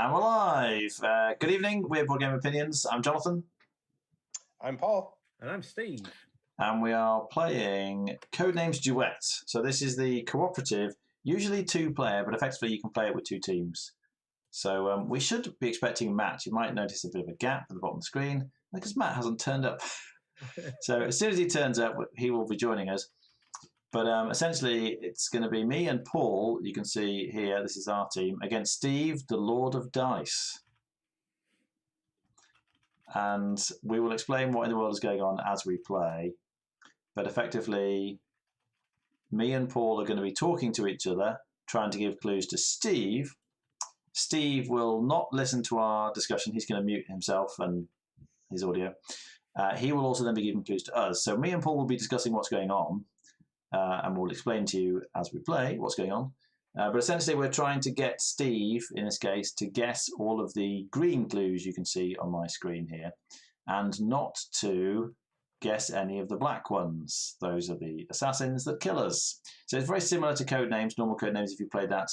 And we're live. Good evening. We're Board Game Opinions. I'm Jonathan. I'm Paul. And I'm Steve. And we are playing Codenames Duet. So this is the cooperative, usually two-player, but effectively you can play it with two teams. So we should be expecting Matt. You might notice a bit of a gap at the bottom of the screen because Matt hasn't turned up. So as soon as he turns up, he will be joining us. But essentially, it's going to be me and Paul, you can see here, this is our team, against Steve, the Lord of Dice. And we will explain what in the world is going on as we play. But effectively, me and Paul are going to be talking to each other, trying to give clues to Steve. Steve will not listen to our discussion. He's going to mute himself and his audio. He will also then be giving clues to us. So me and Paul will be discussing what's going on. And we'll explain to you as we play what's going on. But essentially, we're trying to get Steve, in this case, to guess all of the green clues you can see on my screen here, and not to guess any of the black ones. Those are the assassins that kill us. So it's very similar to Codenames, normal Codenames if you played that.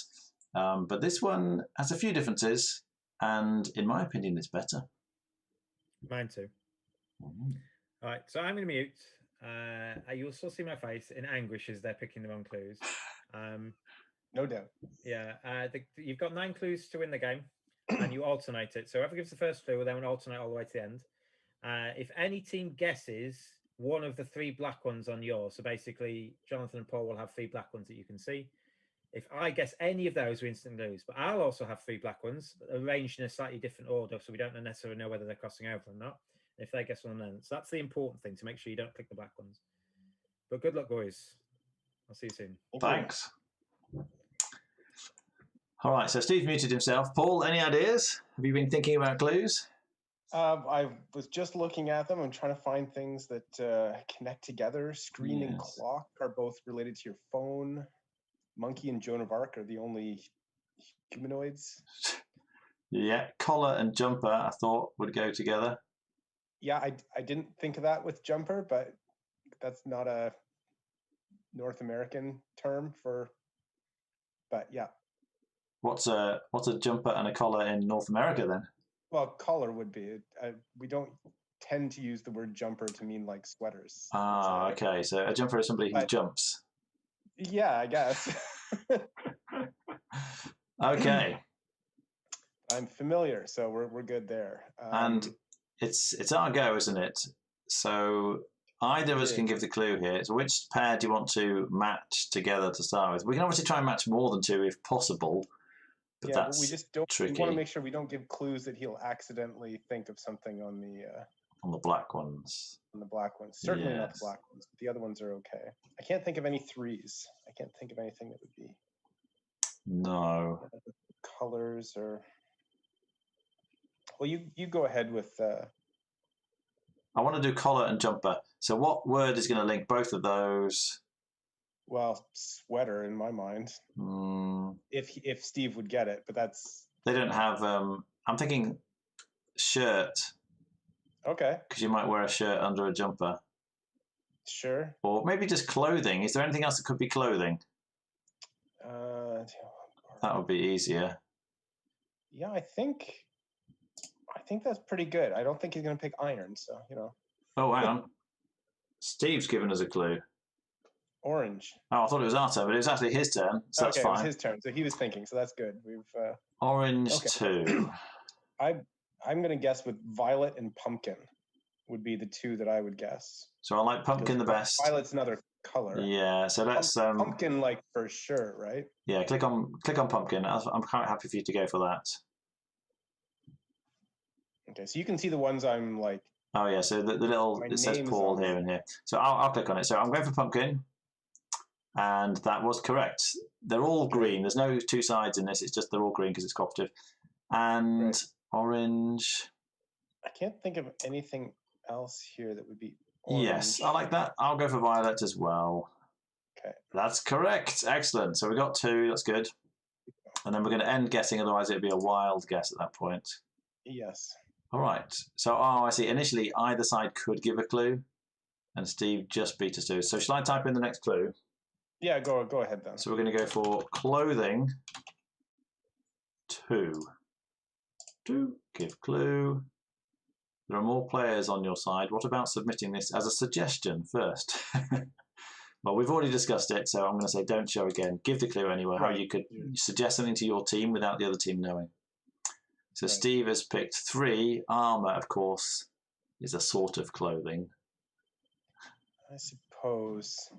But this one has a few differences, and in my opinion, it's better. Mine too. All right, so I'm going to mute. You'll still see my face in anguish as they're picking the wrong clues. No doubt. Yeah, you've got 9 clues to win the game, and you alternate it. So whoever gives the first clue will then alternate all the way to the end. If any team guesses one of the 3 black ones on yours, so basically Jonathan and Paul will have 3 black ones that you can see. If I guess any of those, we instantly lose. But I'll also have 3 black ones, arranged in a slightly different order, so we don't necessarily know whether they're crossing over or not. If they guess one of them. So that's the important thing, to make sure you don't click the black ones. But good luck, boys. I'll see you soon. Thanks. All right, so Steve muted himself. Paul, any ideas? Have you been thinking about clues? I was just looking at them. I'm trying to find things that connect together. Screen and clock are both related to your phone. Monkey and Joan of Arc are the only humanoids. Yeah, collar and jumper, I thought, would go together. Yeah, I didn't think of that with jumper, but that's not a North American term for. But yeah. What's a jumper and a collar in North America then? Well, collar would be. We don't tend to use the word jumper to mean like sweaters. Ah, okay. So a jumper is somebody who jumps. Yeah, I guess. Okay. I'm familiar, so we're good there. And it's our go, isn't it? So either of us can give the clue here. So which pair do you want to match together to start with? We can obviously try and match more than 2 if possible, but that's we just don't. tricky. We want to make sure we don't give clues that he'll accidentally think of something on the black ones. On the black ones, certainly not the black ones. But the other ones are okay. I can't think of any 3s. I can't think of anything that would be. No. Colors or. Well, you go ahead with. I want to do collar and jumper. So what word is going to link both of those? Well, sweater in my mind. If Steve would get it, but that's. They don't have. I'm thinking shirt. Okay. Because you might wear a shirt under a jumper. Sure. Or maybe just clothing. Is there anything else that could be clothing? That would be easier. Yeah, I think that's pretty good. I don't think he's going to pick iron, so, you know. Oh, hang on. Steve's given us a clue. Orange. Oh, I thought it was our turn, but it was actually his turn, so that's fine. It was his turn, so he was thinking, so that's good. We've Orange 2. I'm going to guess with violet and pumpkin would be the 2 that I would guess. So I like pumpkin the best. Violet's another color. Yeah, so let's pumpkin, like, for sure, right? Yeah, click on pumpkin. I'm quite happy for you to go for that. Okay, so you can see the ones I'm like. Oh yeah, so the little it says Paul here and here. So I'll click on it. So I'm going for pumpkin, and that was correct. They're all green. There's no 2 sides in this. It's just they're all green because it's cooperative. And orange. I can't think of anything else here that would be orange. Yes, I like that. I'll go for violet as well. Okay. That's correct. Excellent. So we got 2. That's good. And then we're going to end guessing. Otherwise, it'd be a wild guess at that point. Yes. All right. So, I see. Initially, either side could give a clue, and Steve just beat us to it. So, shall I type in the next clue? Yeah, go ahead then. So we're going to go for clothing 2. Give clue. There are more players on your side. What about submitting this as a suggestion first? Well, we've already discussed it, so I'm going to say don't show again. Give the clue anyway, how you could suggest something to your team without the other team knowing. So Steve has picked 3. Armour, of course, is a sort of clothing. I suppose.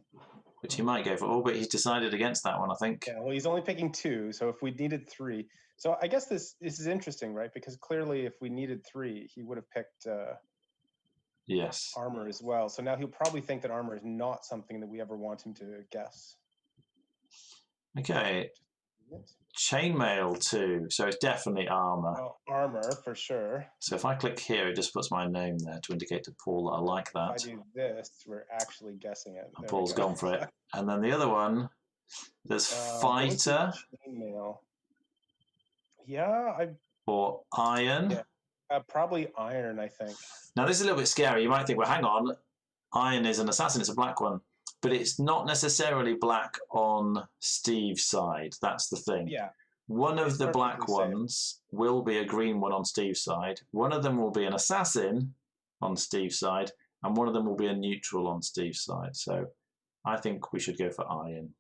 Which he might go for. Oh, but he's decided against that one, I think. Yeah, well, he's only picking 2, so if we needed 3. So I guess this is interesting, right? Because clearly if we needed 3, he would have picked yes. armor as well. So now he'll probably think that armor is not something that we ever want him to guess. Okay. Chainmail 2, so it's definitely armor. Well, armor for sure. So if I click here, it just puts my name there to indicate to Paul that I like that. If I do this, we're actually guessing it. And Paul's gone for it. And then the other one, there's fighter. Chainmail. Yeah, or iron. Yeah. Probably iron, I think. Now this is a little bit scary. You might think, well, hang on, iron is an assassin, it's a black one. But it's not necessarily black on Steve's side. That's the thing. Yeah. One of the black ones will be a green one on Steve's side. One of them will be an assassin on Steve's side. And one of them will be a neutral on Steve's side. So I think we should go for iron.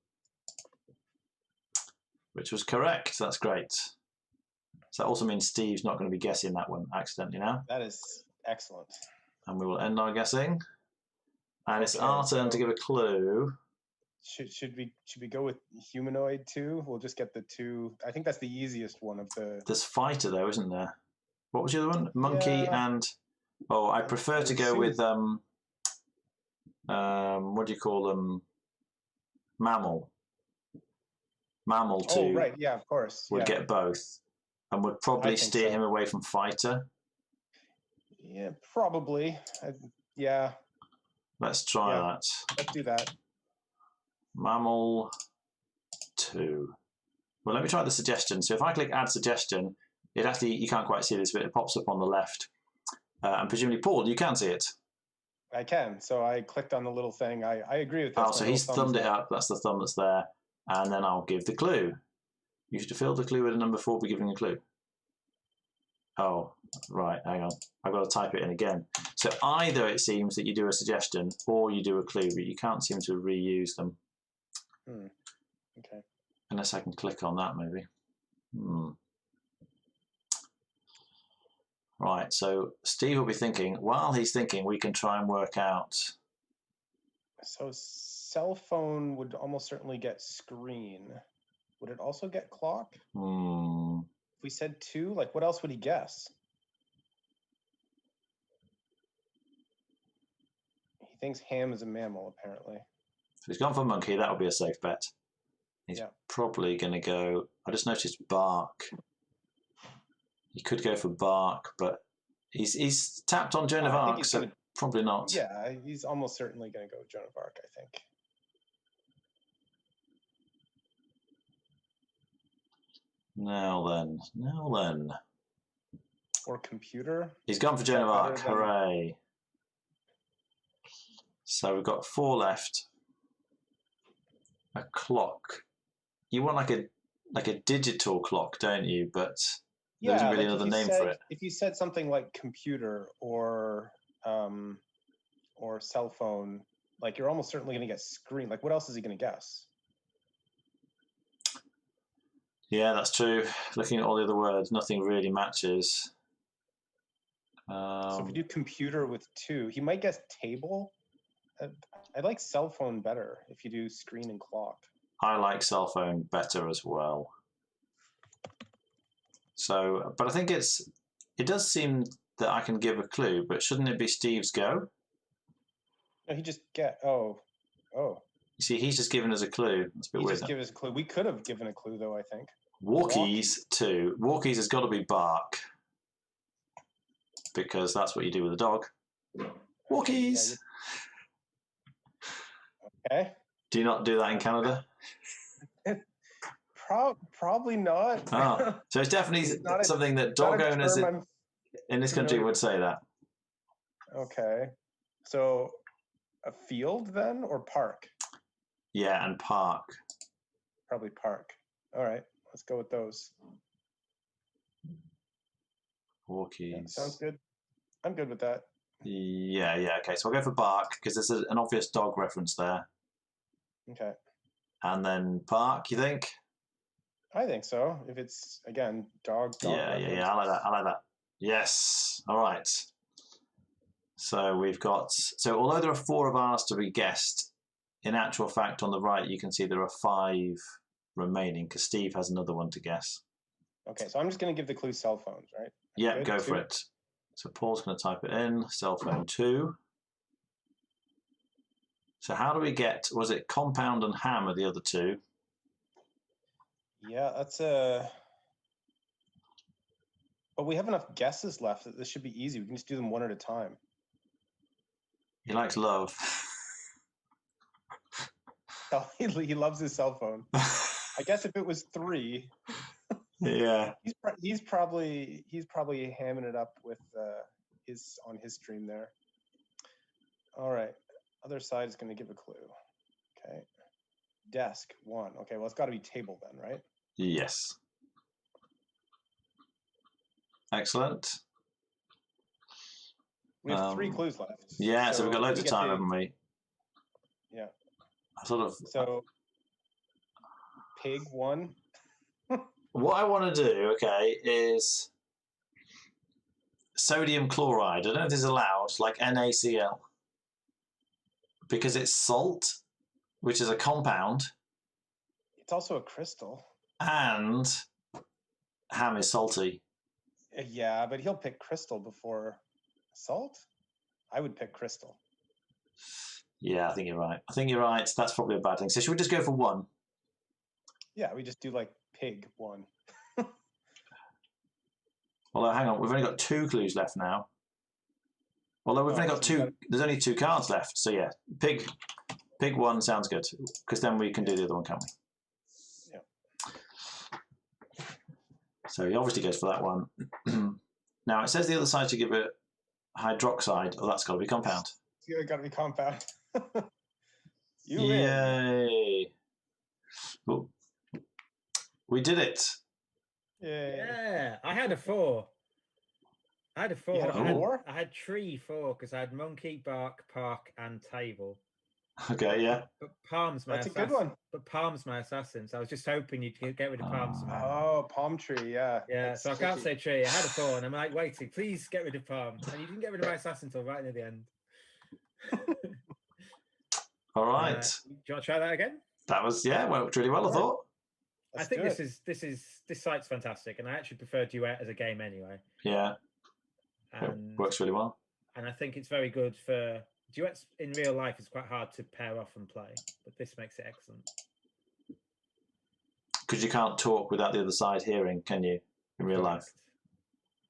Which was correct. That's great. So that also means Steve's not going to be guessing that one accidentally now. That is excellent. And we will end our guessing. And it's our turn to give a clue. Should we go with humanoid too? We'll just get the 2. I think that's the easiest one of the. There's fighter though, isn't there? What was the other one? Monkey and I prefer to go with what do you call them? Mammal. Mammal 2. Oh right, yeah, of course. Would get both, and would probably steer him away from fighter. Yeah, probably. Yeah. Let's try that. Let's do that. Mammal 2. Well, let me try the suggestion. So if I click add suggestion, it actually, you can't quite see this, but it pops up on the left. And presumably, Paul, you can see it. I can. So I clicked on the little thing. I agree with that. Oh, so he's thumbed it up. That's the thumb that's there. And then I'll give the clue. You should fill the clue with a number 4 be giving a clue. Oh, right, hang on. I've got to type it in again. So either it seems that you do a suggestion or you do a clue, but you can't seem to reuse them. Okay. Unless I can click on that, maybe. Right, so Steve will be thinking, while he's thinking, we can try and work out. So cell phone would almost certainly get screen. Would it also get clock? If we said 2, like what else would he guess? He thinks ham is a mammal, apparently. So he's gone for monkey. That would be a safe bet. He's probably going to go. I just noticed bark. He could go for bark, but he's tapped on Joan of Arc, so probably not. Yeah, he's almost certainly going to go Joan of Arc, I think. Now then. Or computer. He's gone for Joan of Arc. Hooray! So we've got 4 left. A clock. You want like a digital clock, don't you? But there isn't really another name for it. If you said something like computer or cell phone, like you're almost certainly going to get screen. Like what else is he going to guess? Yeah, that's true. Looking at all the other words, nothing really matches. So if we do computer with 2, he might guess table. I like cell phone better if you do screen and clock. I like cell phone better as well. So, but I think it does seem that I can give a clue, but shouldn't it be Steve's go? No, he just oh. You see, he's just given us a clue. That's a bit weird. He just gave us a clue. We could have given a clue, though, I think. Walkies 2. Walkies has got to be bark. Because that's what you do with a dog. Walkies! Okay. Do you not do that in Canada? Probably not. Oh, so it's definitely something that dog owners in this country would say that. Okay. So a field then, or park? Yeah, and park. Probably park. All right, let's go with those. Porkies. Yeah, sounds good. I'm good with that. Yeah. Okay, so I'll go for bark because there's an obvious dog reference there. Okay. And then park, you think? I think so. If it's, again, dog Yeah. I like that. I like that. Yes. All right. So we've got. So although there are 4 of ours to be guessed, in actual fact, on the right you can see there are 5 remaining because Steve has another one to guess. Okay, so I'm just going to give the clue cell phones, right? Yeah, go for it. So Paul's going to type it in. Cell phone 2. So how do we get? Was it compound and ham are the other 2? Yeah, that's a. But we have enough guesses left that this should be easy. We can just do them one at a time. He likes love. Oh, he loves his cell phone. I guess if it was 3, Yeah. he's probably hamming it up with on his stream there. All right, other side is going to give a clue. Okay, desk 1. Okay, well it's got to be table then, right? Yes. Excellent. We have 3 clues left. Yeah, so we've got loads of time, haven't we? Yeah. Sort of. So, pig 1. What I want to do, okay, is sodium chloride. I don't know if this is allowed, like NaCl, because it's salt, which is a compound. It's also a crystal. And ham is salty. Yeah, but he'll pick crystal before salt. I would pick crystal. Yeah, I think you're right. That's probably a bad thing. So should we just go for 1? Yeah, we just do like pig 1. Although, hang on, we've only got 2 clues left now. Although we've only got 2, there's only 2 cards left. So yeah, pig 1 sounds good because then we can do the other one, can't we? Yeah. So he obviously goes for that one. Now it says the other side to give it hydroxide. Oh, that's got to be compound. It's got to be compound. You Yay! Oh, we did it. Yeah, I had a 4. I had a 4. You had a 4? I had tree 4 because I had monkey, bark, park, and table. Okay, yeah. But Palm's my That's assassin. a good one. But Palm's my assassin, so I was just hoping you'd get rid of Palm somehow. Oh, palm tree, yeah. Yeah, so I can't say tree. I had a 4, and I'm like waiting. Please get rid of Palm, and you didn't get rid of my assassin until right near the end. All right. Do you want to try that again? That was went really well. I thought. I think this site's fantastic, and I actually prefer Duet as a game anyway. Yeah, and it works really well. And I think it's very good for duets in real life. It's quite hard to pair off and play, but this makes it excellent. Because you can't talk without the other side hearing, can you? In real life.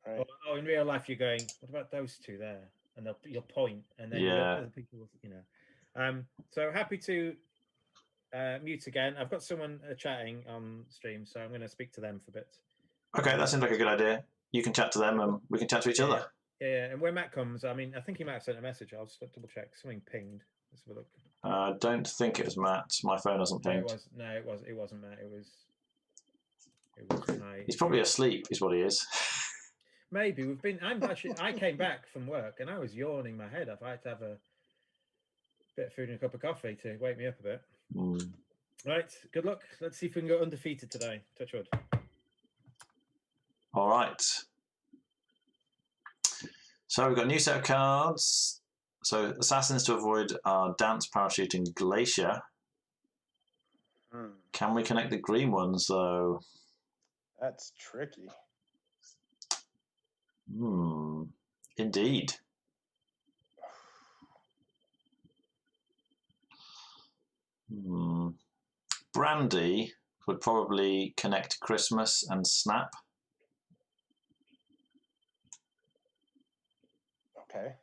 Right. Oh, in real life, you're going, what about those 2 there? And you'll point, and then other people, So happy to mute again. I've got someone chatting on stream, so I'm going to speak to them for a bit. Okay, that seems like a good idea. You can chat to them, and we can chat to each other. Yeah, and when Matt comes, I think he might have sent a message. I'll just double check. Something pinged. Let's have a look. I don't think it was Matt. My phone hasn't pinged. It wasn't Matt. It was my. He's probably asleep, is what he is. Maybe I came back from work and I was yawning my head off. I had to have a bit of food and a cup of coffee to wake me up a bit. Right, good luck. Let's see if we can go undefeated today. Touch wood. All right. So we've got a new set of cards. So assassins to avoid are dance, parachuting, glacier. Can we connect the green ones though? That's tricky. Indeed. Brandy would probably connect Christmas and Snap. Okay.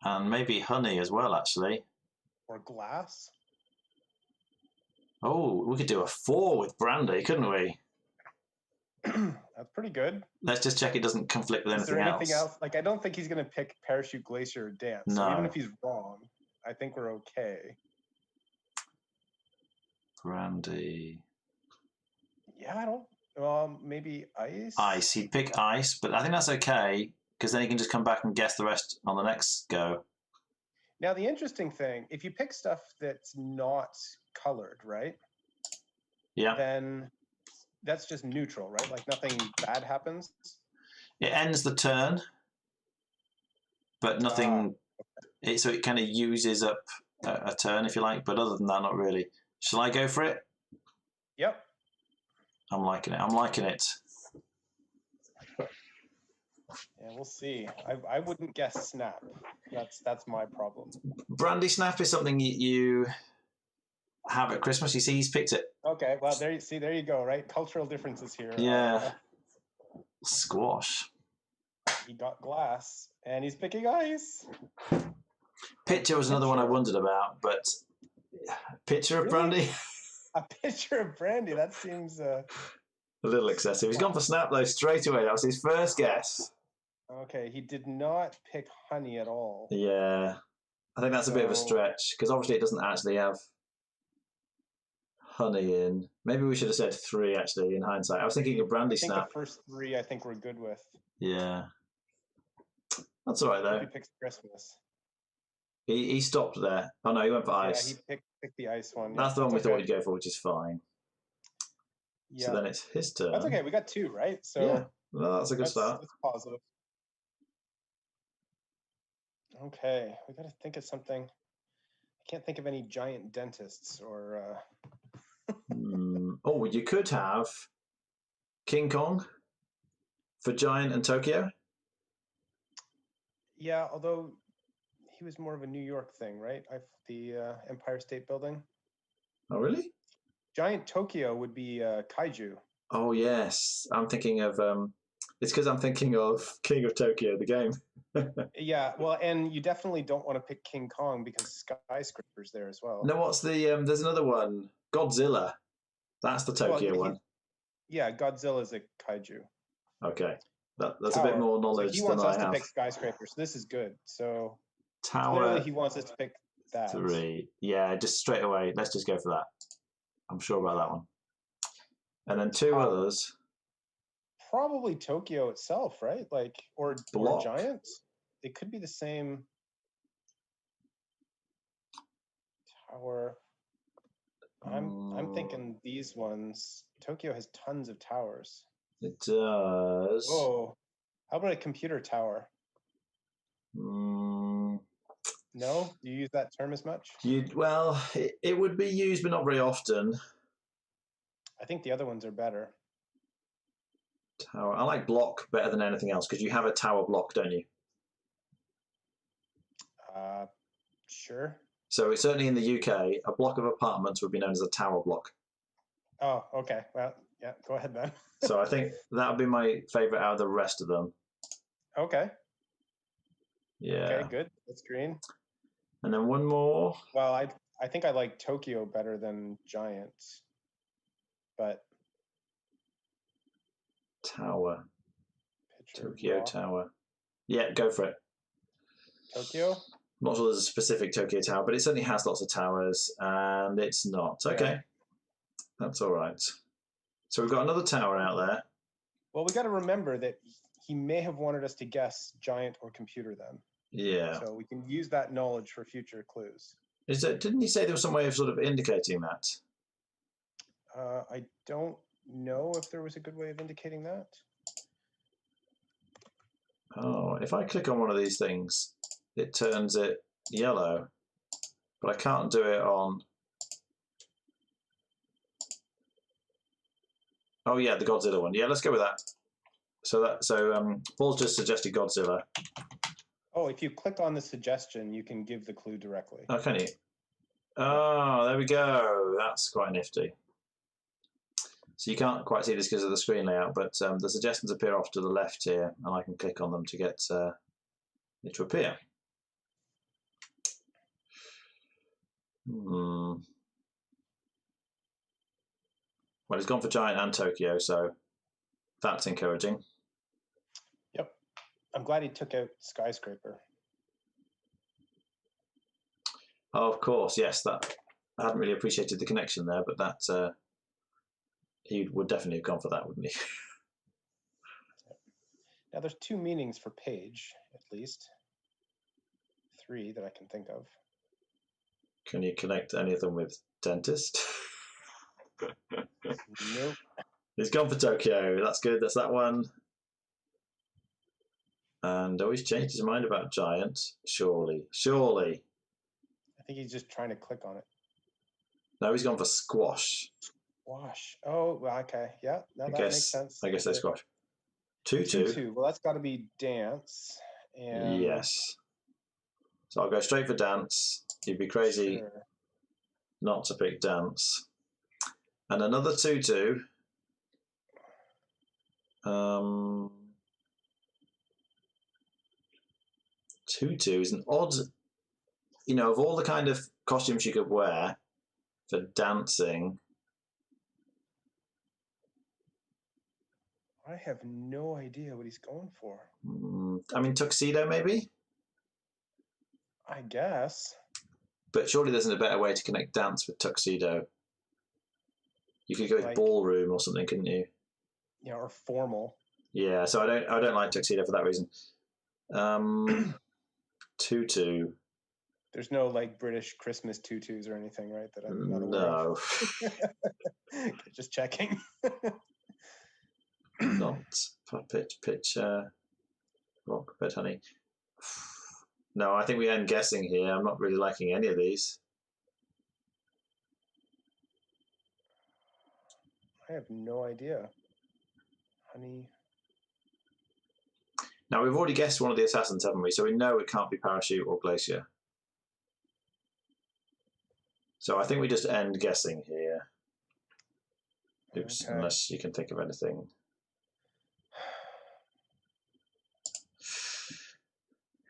And maybe honey as well, actually. Or glass. Oh, we could do a 4 with brandy, couldn't we? That's pretty good. Let's just check it doesn't conflict with anything else. Is there anything else? Like, I don't think he's going to pick parachute, glacier, or dance. No. So even if he's wrong, I think we're okay. Brandy. Yeah, Maybe ice. Ice. He'd pick ice, but I think that's okay because then he can just come back and guess the rest on the next go. Now, the interesting thing, if you pick stuff that's not colored, right? Yeah. Then that's just neutral, right? Like nothing bad happens. It ends the turn, but nothing. So it kind of uses up a turn, if you like. But other than that, not really. Shall I go for it? Yep. I'm liking it. I'm liking it. Yeah, we'll see. I wouldn't guess snap. That's my problem. Brandy snap is something you have at Christmas. You see, he's picked it. Okay, well there you go, right? Cultural differences here. Yeah. Squash. He got glass, and he's picking ice. Pitcher was another one I wondered about, but pitcher of brandy. A pitcher of brandy. That seems a little excessive. He's gone for snap though straight away. That was his first guess. Okay, he did not pick honey at all. Yeah, I think that's a bit of a stretch because obviously it doesn't actually have honey in. Maybe we should have said 3 actually in hindsight. I was thinking of brandy snap. The first 3 I think we're good with. Yeah, that's all right though. He picks Christmas. He stopped there. Oh no, he went for ice. Yeah, he picked the ice one. That's the one we thought he'd go for, which is fine. Yeah. So then it's his turn. That's okay. We got 2, right? So yeah, well, that's a good start. That's positive. Okay, we got to think of something. I can't think of any giant dentists or. Oh, you could have King Kong for Giant and Tokyo. Yeah, although he was more of a New York thing, right? The Empire State Building. Oh, really? Giant Tokyo would be kaiju. Oh, yes. I'm thinking of... it's because I'm thinking of King of Tokyo, the game. Yeah, well, and you definitely don't want to pick King Kong because skyscrapers there as well. No, what's the... there's another one. Godzilla. That's the Tokyo one. Yeah, Godzilla's a kaiju. Okay. That's a bit more knowledge than I have. He wants us to pick skyscrapers. This is good. So Tower. Clearly he wants us to pick that. 3. Yeah, just straight away. Let's just go for that. I'm sure about that one. And then 2 others. Probably Tokyo itself, right? Like, or Giants. It could be the same tower. I'm thinking these ones. Tokyo has tons of towers. It does. Oh, how about a computer tower? No, do you use that term as much? Well, it would be used, but not very often. I think the other ones are better. Tower. I like block better than anything else because you have a tower block, don't you? Sure. So it's certainly in the UK, a block of apartments would be known as a tower block. Oh, okay. Well, yeah, go ahead then. So I think that would be my favourite out of the rest of them. Okay. Yeah. Okay, good. That's green. And then one more. Well, I think I like Tokyo better than Giants, but tower. Tokyo Tower. Yeah, go for it. Tokyo? I'm not sure there's a specific Tokyo Tower, but it certainly has lots of towers, and it's not. Okay. Yeah. That's all right. So we've got another tower out there. Well, we got to remember that he may have wanted us to guess giant or computer then. Yeah. So we can use that knowledge for future clues. Didn't he say there was some way of sort of indicating that? I don't know if there was a good way of indicating that. Oh, if I click on one of these things, it turns it yellow, but I can't do it on... Oh yeah, the Godzilla one. Yeah, let's go with that. So Paul's just suggested Godzilla. Oh, if you click on the suggestion, you can give the clue directly. Oh, can you? Oh, there we go. That's quite nifty. So you can't quite see this because of the screen layout, but the suggestions appear off to the left here, and I can click on them to get it to appear. Well, he's gone for Giant and Tokyo, so that's encouraging. Yep. I'm glad he took out Skyscraper. Oh, of course, yes. That I hadn't really appreciated the connection there, but that he would definitely have gone for that, wouldn't he? Now, there's 2 meanings for page, at least. 3 that I can think of. Can you connect any of them with dentist? Nope. He's gone for Tokyo. That's good. That's that one. And he's changed his mind about giant. Surely. I think he's just trying to click on it. No, he's gone for squash. Squash. Oh, okay. Yeah, that makes sense. I guess that's squash. 2-2. 2-2. Well, that's got to be dance. And yes. So I'll go straight for dance. You'd be crazy not to pick dance. And another 2-2. 2-2 is an odd, of all the kind of costumes you could wear for dancing. I have no idea what he's going for. Tuxedo maybe? I guess. But surely there's a better way to connect dance with tuxedo. You could go with ballroom or something, couldn't you? Yeah, or formal. Yeah, so I don't like tuxedo for that reason. 2-2. There's no British Christmas tutus or anything, right? That I'm not aware of. Just checking. Not pitch rock, but honey. No, I think we end guessing here. I'm not really liking any of these. I have no idea. Honey. Now, we've already guessed one of the assassins, haven't we? So we know it can't be Parachute or Glacier. So I think we just end guessing here. Oops, okay. Unless you can think of anything.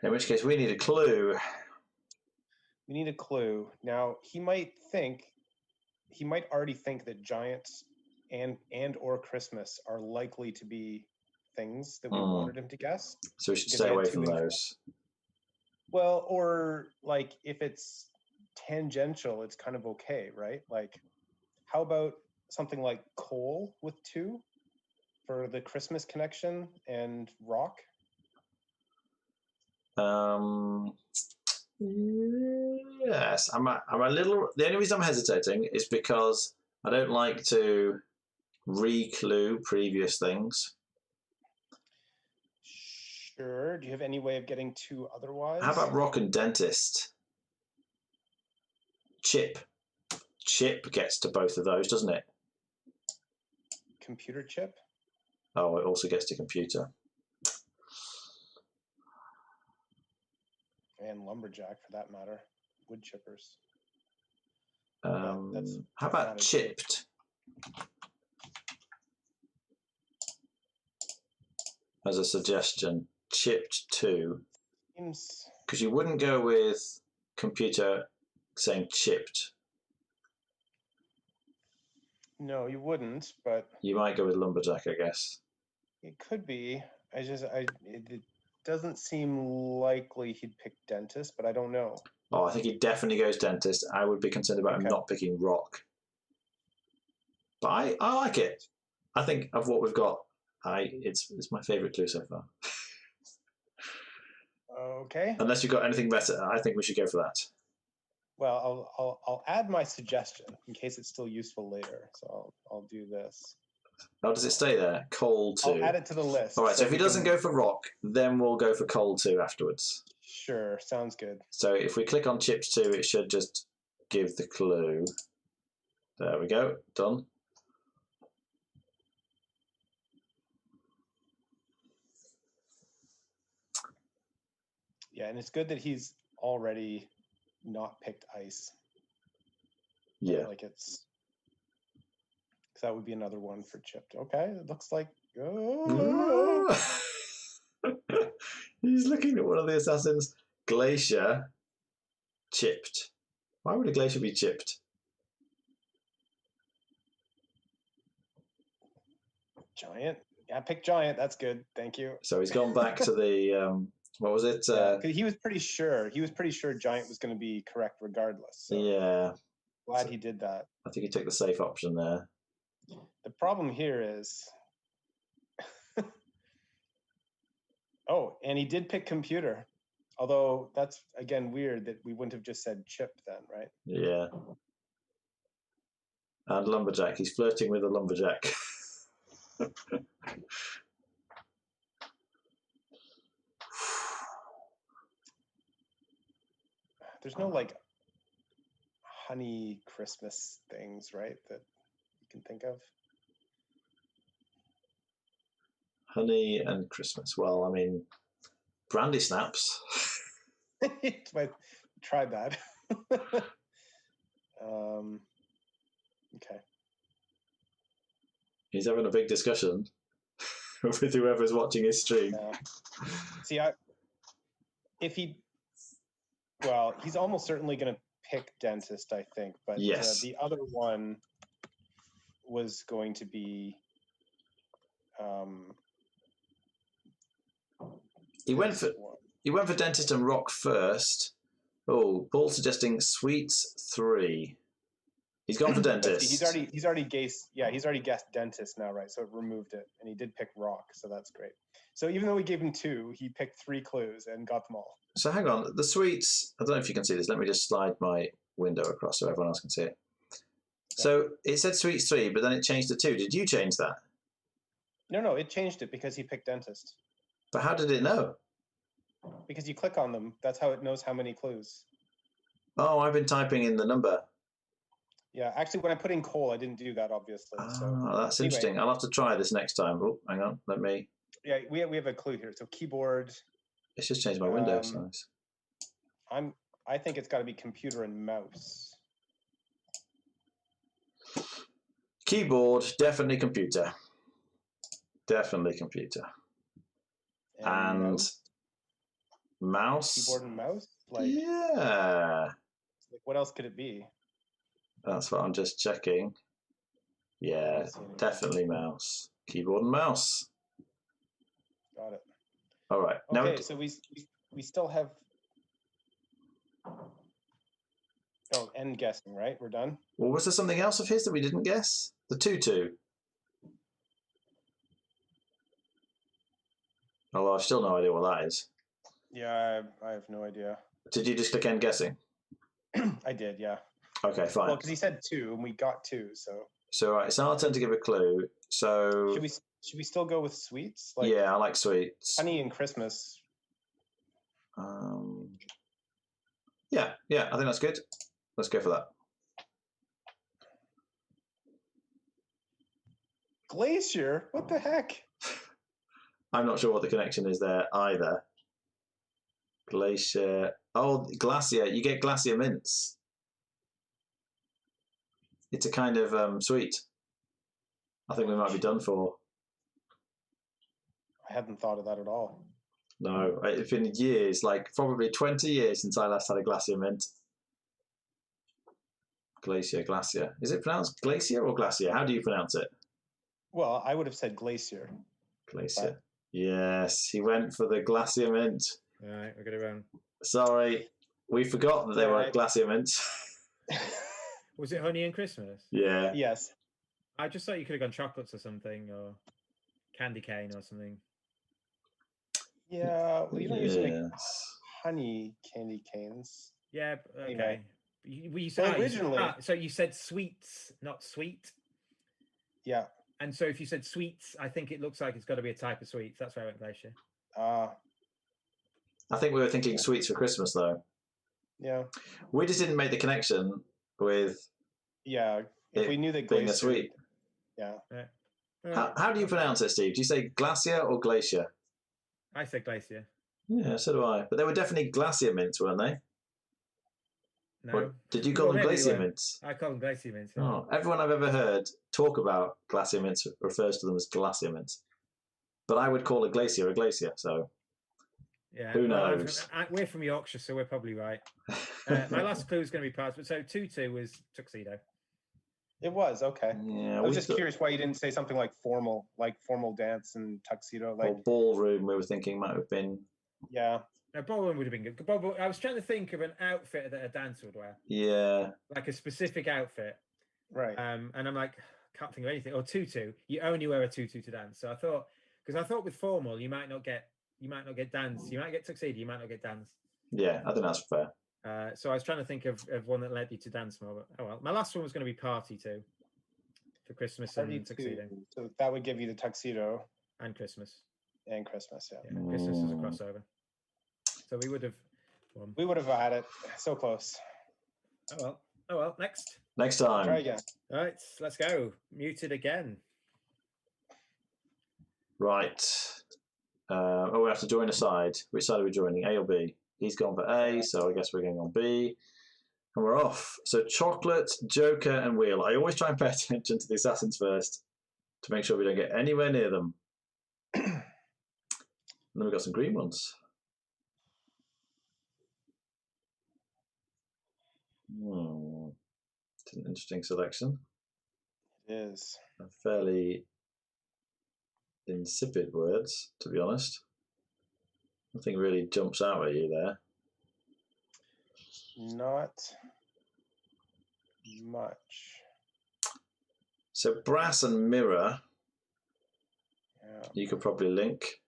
In which case, we need a clue. We need a clue. Now, he might already think that giants and or Christmas are likely to be things that we wanted him to guess. So we should stay away from those. Well, or if it's tangential, it's kind of okay, right? How about something like coal with 2 for the Christmas connection and rock? Yes, I'm a little. The only reason I'm hesitating is because I don't like to re-clue previous things. Sure. Do you have any way of getting 2 otherwise? How about rock and dentist? Chip gets to both of those, doesn't it? Computer chip? Oh, it also gets to computer. And lumberjack, for that matter. Wood chippers. How about chipped? As a suggestion, chipped 2. Because you wouldn't go with computer saying chipped. No, you wouldn't, but... You might go with lumberjack, I guess. It could be. It doesn't seem likely he'd pick dentist, but I don't know. Oh, I think he definitely goes dentist. I would be concerned about him not picking rock. But I like it. I think of what we've got, it's my favourite clue so far. Okay. Unless you've got anything better, I think we should go for that. Well, I'll add my suggestion in case it's still useful later. So I'll do this. How does it stay there? Coal 2. I'll add it to the list. All right, so if he doesn't go for rock, then we'll go for coal 2 afterwards. Sure, sounds good. So if we click on chips 2, it should just give the clue. There we go, done. Yeah, and it's good that he's already not picked ice. Yeah. Because that would be another one for chipped. Okay, it looks like... He's looking at one of the assassins. Glacier, chipped. Why would a glacier be chipped? Giant. Yeah, pick giant. That's good. Thank you. So he's gone back to the... what was it? He was pretty sure. He was pretty sure giant was going to be correct regardless. So yeah. Glad he did that. I think he took the safe option there. The problem here is, oh, and he did pick computer. Although that's again weird that we wouldn't have just said chip then, right? Yeah. And lumberjack. He's flirting with a lumberjack. There's no like honey Christmas things, right? That you can think of. Honey and Christmas. Well, I mean, brandy snaps. I tried that. Okay. He's having a big discussion with whoever's watching his stream. See, he's almost certainly going to pick dentist, I think. But yes. The other one was going to be. He went for dentist and rock first. Oh, Paul suggesting sweets 3. He's gone for dentist. He's already guessed dentist now, right? So it removed it, and he did pick rock, so that's great. So even though we gave him 2, he picked 3 clues and got them all. So hang on, the sweets. I don't know if you can see this. Let me just slide my window across so everyone else can see it. Yeah. So it said sweets 3, but then it changed to 2. Did you change that? No, it changed it because he picked dentist. But how did it know? Because you click on them. That's how it knows how many clues. Oh, I've been typing in the number. Yeah, actually, when I put in coal, I didn't do that, obviously. Oh, that's interesting. I'll have to try this next time. Oh, hang on. Let me... Yeah, we have a clue here. So keyboard... It's just changed my window size. I think it's got to be computer and mouse. Keyboard, definitely computer. Definitely computer. And mouse. Keyboard and mouse? Yeah. What else could it be? That's what I'm just checking. Yeah, definitely mouse. Keyboard and mouse. Got it. All right. Okay, so we still have... Oh, end guessing, right? We're done? Well, was there something else of his that we didn't guess? The 2-2. Although I've still no idea what that is. Yeah, I have no idea. Did you just click end guessing? I did, yeah. Okay, fine. Well, because he said 2, and we got 2, so... So, right, it's our turn to give a clue. So... Should we still go with sweets? Yeah, I like sweets. Honey and Christmas. Yeah, I think that's good. Let's go for that. Glacier? What the heck? I'm not sure what the connection is there either. Glacier. Oh, glacier. You get glacier mints. It's a kind of sweet. I think we might be done for. I hadn't thought of that at all. No, it's been years, like probably 20 years since I last had a glacier mint. Glacier. Is it pronounced glacier or glacier? How do you pronounce it? Well, I would have said glacier. Glacier. But... Yes, he went for the glacier mint. All right, we'll get it wrong. Sorry, we forgot that they were glacier mints. Was it honey and Christmas? Yeah. Yes. I just thought you could have gone chocolates or something, or candy cane or something. Yeah, well, you don't usually make honey candy canes. Yeah, okay. Anyway. You said originally. So you said sweets, not sweet. Yeah. And so if you said sweets, I think it looks like it's got to be a type of sweets. That's why I went glacier. I think we were thinking sweets for Christmas, though. Yeah. We just didn't make the connection with. Yeah, if we knew that glacier being a sweet. Yeah. How do you pronounce it, Steve? Do you say glacier or glacier? I said glacier. Yeah, so do I. But they were definitely glacier mints, weren't they? No. Or did you call them glacier mints? I call them glacier mints. Yeah. Oh, everyone I've ever heard talk about glacier mints refers to them as glacier mints. But I would call a glacier, so yeah, who knows? We're from Yorkshire, so we're probably right. My last clue is going to be parts, but so 2-2 was tuxedo. It was, okay. Yeah, I was just curious why you didn't say something like formal dance and tuxedo. Like, or ballroom, we were thinking might have been. Yeah. No, ballroom would have been good. I was trying to think of an outfit that a dancer would wear. Yeah. Like a specific outfit. Right. And I'm like, can't think of anything. Or tutu. You only wear a tutu to dance. So I thought with formal, you might not get dance. You might get tuxedo. You might not get dance. Yeah, I think that's fair. So I was trying to think of one that led you to dance more. But, oh well, my last one was going to be party too. For Christmas and tuxedo. So that would give you the tuxedo and Christmas. And Christmas, yeah. Christmas is a crossover. So we would have won. We would have had it. So close. Oh well. Next time. Try again. All right, let's go. Muted again. Right. We have to join a side. Which side are we joining? A or B? He's gone for A, so I guess we're going on B. And we're off. So chocolate, joker, and wheel. I always try and pay attention to the assassins first to make sure we don't get anywhere near them. And then we've got some green ones. It's an interesting selection. It is. Fairly insipid words, to be honest. Nothing really jumps out at you there. Not much. So brass and mirror, yeah. You could probably link.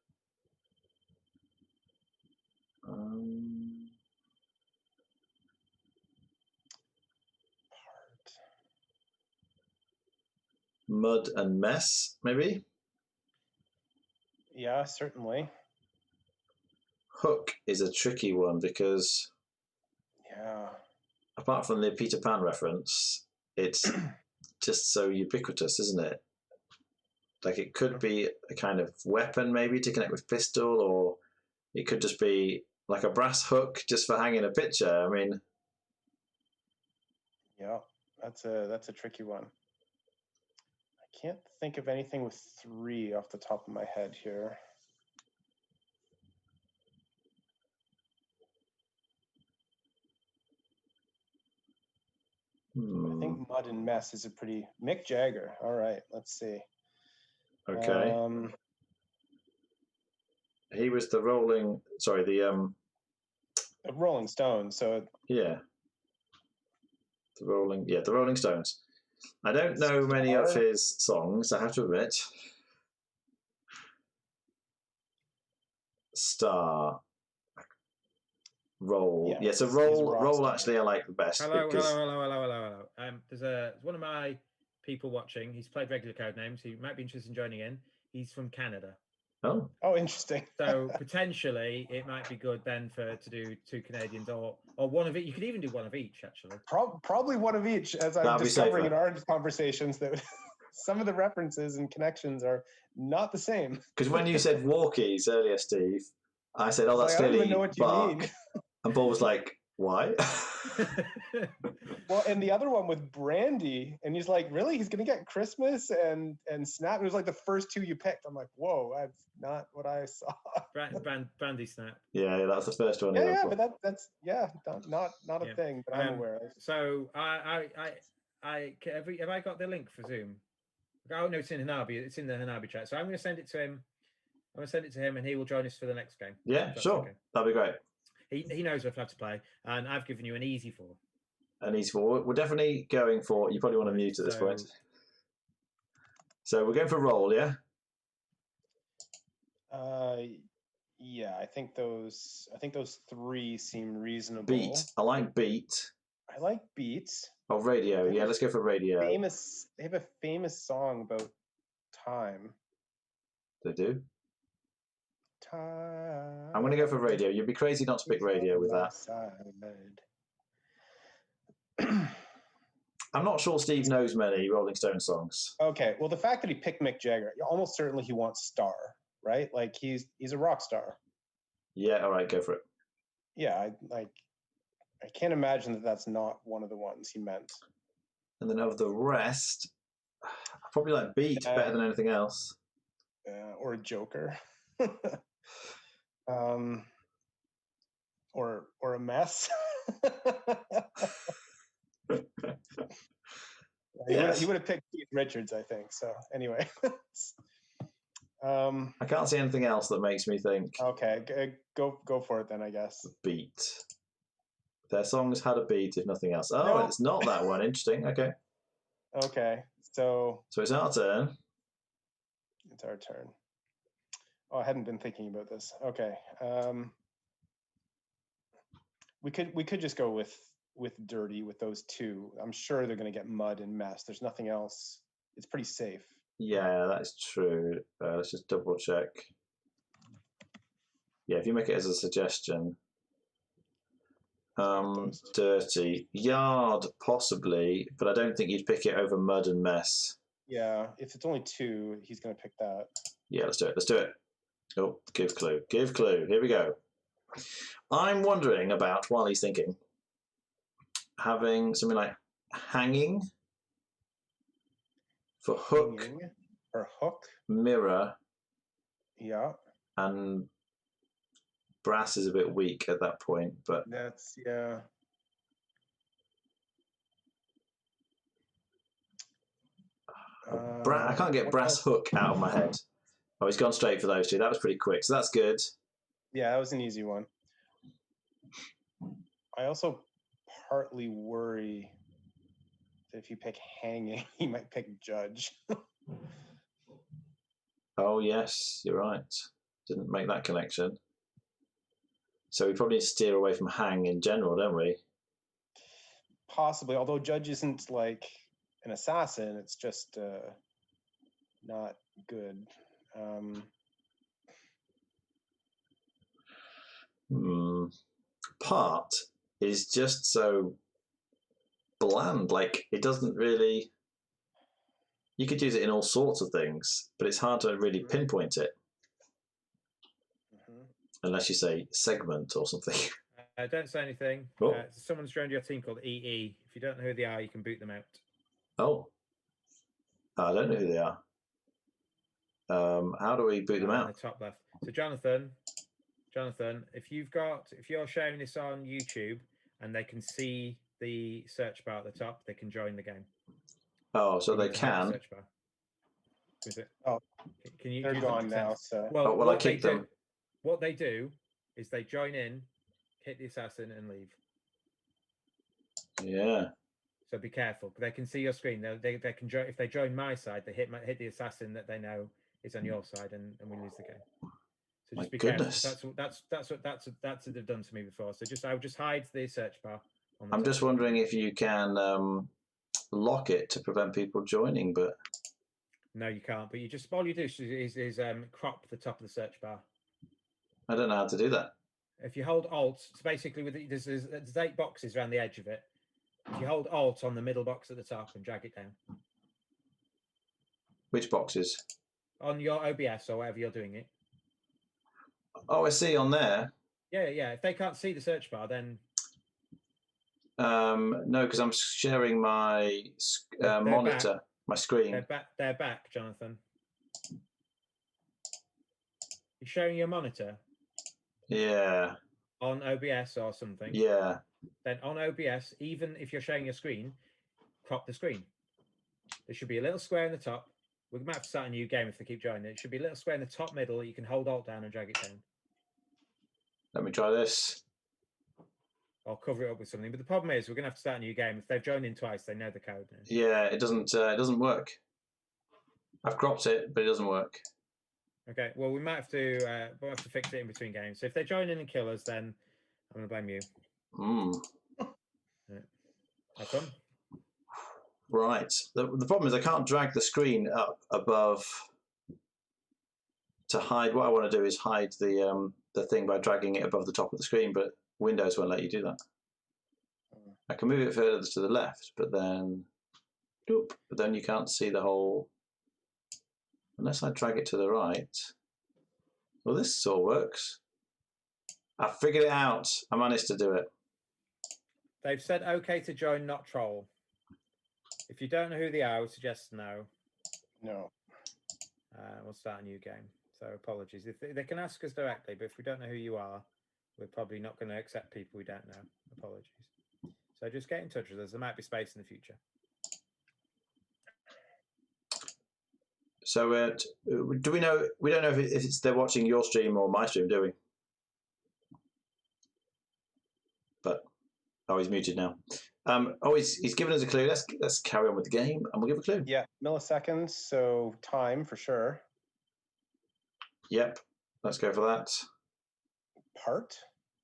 Mud and mess, maybe? Yeah, certainly. Hook is a tricky one because apart from the Peter Pan reference, it's just so ubiquitous, isn't it? Like it could be a kind of weapon maybe to connect with pistol, or it could just be like a brass hook just for hanging a picture. I mean, yeah, that's a tricky one. I can't think of anything with 3 off the top of my head here. I think mud and mess is a pretty Mick Jagger. All right, let's see. Okay. He was the Rolling Stones. So yeah, the Rolling Stones. I don't know many of his songs, I have to admit. Star. Roll. Yeah, so roll actually I like the best. Hello. There's one of my people watching. He's played regular Codenames. He might be interested in joining in. He's from Canada. Oh, interesting. So potentially it might be good then to do 2 Canadians or one of each. You could even do one of each, actually. Probably one of each, as I'm discovering in our conversations that some of the references and connections are not the same. Because when you said walkies earlier, Steve, I said, "Oh, that's clearly I don't even know what you mean." And Paul was like, "Why?" Well, and the other one with Brandy, and he's like, "Really? He's gonna get Christmas and Snap?" It was like the first 2 you picked. I'm like, "Whoa, that's not what I saw." Brandy Snap. Yeah, that's the first one. Yeah, but that's not a thing that I'm aware of. So have I got the link for Zoom? Oh no, it's in Hanabi. It's in the Hanabi chat. So I'm going to send it to him. I'm going to send it to him, and he will join us for the next game. Yeah, sure. Okay. That'd be great. He knows we've had to play, and I've given you an easy 4. An easy 4. We're definitely going for. You probably want to mute at this point. So we're going for roll, yeah. Yeah, I think those 3 seem reasonable. Beat. I like beat. I like beats. Oh, radio. Yeah, let's go for radio. They have a famous song about time. They do? Time. I'm going to go for radio. You'd be crazy not to pick radio with that. I'm not sure Steve knows many Rolling Stone songs. Okay, well, the fact that he picked Mick Jagger, almost certainly he wants star, right? Like he's a rock star. Yeah, all right, go for it. Yeah, I can't imagine that that's not one of the ones he meant. And then of the rest, I probably like beat better than anything else. Or a Joker. Or a mess. He would have picked Keith Richards, I think. So anyway, I can't see anything else that makes me think. Okay, go for it then, I guess. Beat. Their songs had a beat, if nothing else. Oh, no. It's not that one. Interesting. Okay. Okay. So it's our turn. it's our turn. Oh, I hadn't been thinking about this. Okay. We could just go with dirty with those two. I'm sure they're going to get mud and mess. There's nothing else. It's pretty safe. Yeah, that's true. Let's just double check. Yeah, if you make it as a suggestion. Dirty. Yard, possibly, but I don't think you'd pick it over mud and mess. Yeah, if it's only two, he's going to pick that. Yeah, let's do it. Let's do it. Oh, give clue. Give clue. Here we go. I'm wondering about, while he's thinking, having something like hanging for hook. Hanging or hook. Mirror. Yeah. And brass is a bit weak at that point, but that's, yeah. I can't get brass hook out of my head. Oh, he's gone straight for those two. That was pretty quick, so that's good. Yeah, that was an easy one. I also partly worry that if you pick hanging, he might pick judge. Oh, yes, you're right. Didn't make that connection. So we probably need to steer away from hang in general, don't we? Possibly, although judge isn't like an assassin, it's just not good. Part is just so bland. Like, it doesn't really... You could use it in all sorts of things, but it's hard to really pinpoint it. Unless you say segment or something. Don't say anything. Oh. Someone's joined your team called EE. If you don't know who they are, you can boot them out. Oh. I don't know who they are. How do we boot them out? On the top left. So Jonathan, if you're sharing this on YouTube and they can see the search bar at the top, they can join the game. Oh, so they can. The search bar. Is it? Oh, can you? They're gone now. So. Well, I kicked them. What they do is they join in, hit the assassin, and leave. Yeah. So be careful. They can see your screen. They can join. If they join my side, they hit the assassin that they know is on your side, and we lose the game. So just be careful. That's what they've done to me before. So I would just hide the search bar. I'm just wondering if you can lock it to prevent people joining, but no, you can't. But all you do is crop the top of the search bar. I don't know how to do that. If you hold Alt, so basically there's 8 boxes around the edge of it. If you hold Alt on the middle box at the top and drag it down. Which boxes? On your OBS or whatever you're doing it. Oh, I see on there. Yeah. If they can't see the search bar, then... no, because I'm sharing my monitor, back. My screen. They're back, Jonathan. You're sharing your monitor? Yeah. On OBS or something? Yeah. Then on OBS, even if you're sharing your screen, crop the screen. There should be a little square in the top. We might have to start a new game if they keep joining it. It should be a little square in the top middle that you can hold Alt down and drag it down. Let me try this. Or cover it up with something. But the problem is we're going to have to start a new game. If they've joined in twice, they know the code now. Yeah, it doesn't work. I've cropped it, but it doesn't work. Okay, well, we'll have to fix it in between games. So if they join in and kill us, then I'm going to blame you. Yeah. Have fun. Right. The problem is I can't drag the screen up above to hide. What I want to do is hide the thing by dragging it above the top of the screen, but Windows won't let you do that. I can move it further to the left, but then you can't see the whole. Unless I drag it to the right. Well, this all works. I figured it out. I managed to do it. They've said okay to join, not troll. If you don't know who they are, I would suggest no. No. We'll start a new game. So apologies. If they can ask us directly, but if we don't know who you are, we're probably not going to accept people we don't know. Apologies. So just get in touch with us. There might be space in the future. So do we know? We don't know if they're watching your stream or my stream, do we? But Oh, he's muted now. He's given us a clue. Let's carry on with the game, and we'll give a clue. Yeah, milliseconds, so time for sure. Yep, let's go for that. Part?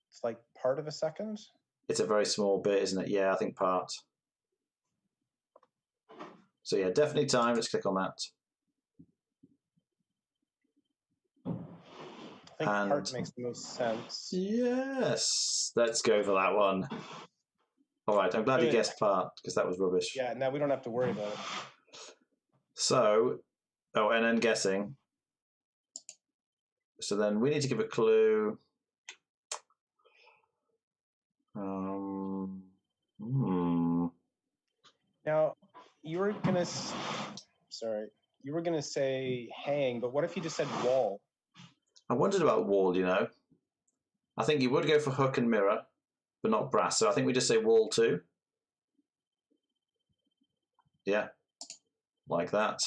It's like part of a second? It's a very small bit, isn't it? Yeah, I think part. So yeah, definitely time. Let's click on that. I think part makes the most sense. Yes, let's go for that one. All right, I'm glad you guessed part, because that was rubbish. Yeah, now we don't have to worry about it. So, and then guessing. So then we need to give a clue. Now, you were gonna say hang, but what if you just said wall? I wondered about wall, you know. I think you would go for hook and mirror, but not brass. So I think we just say wall too. Yeah, like that.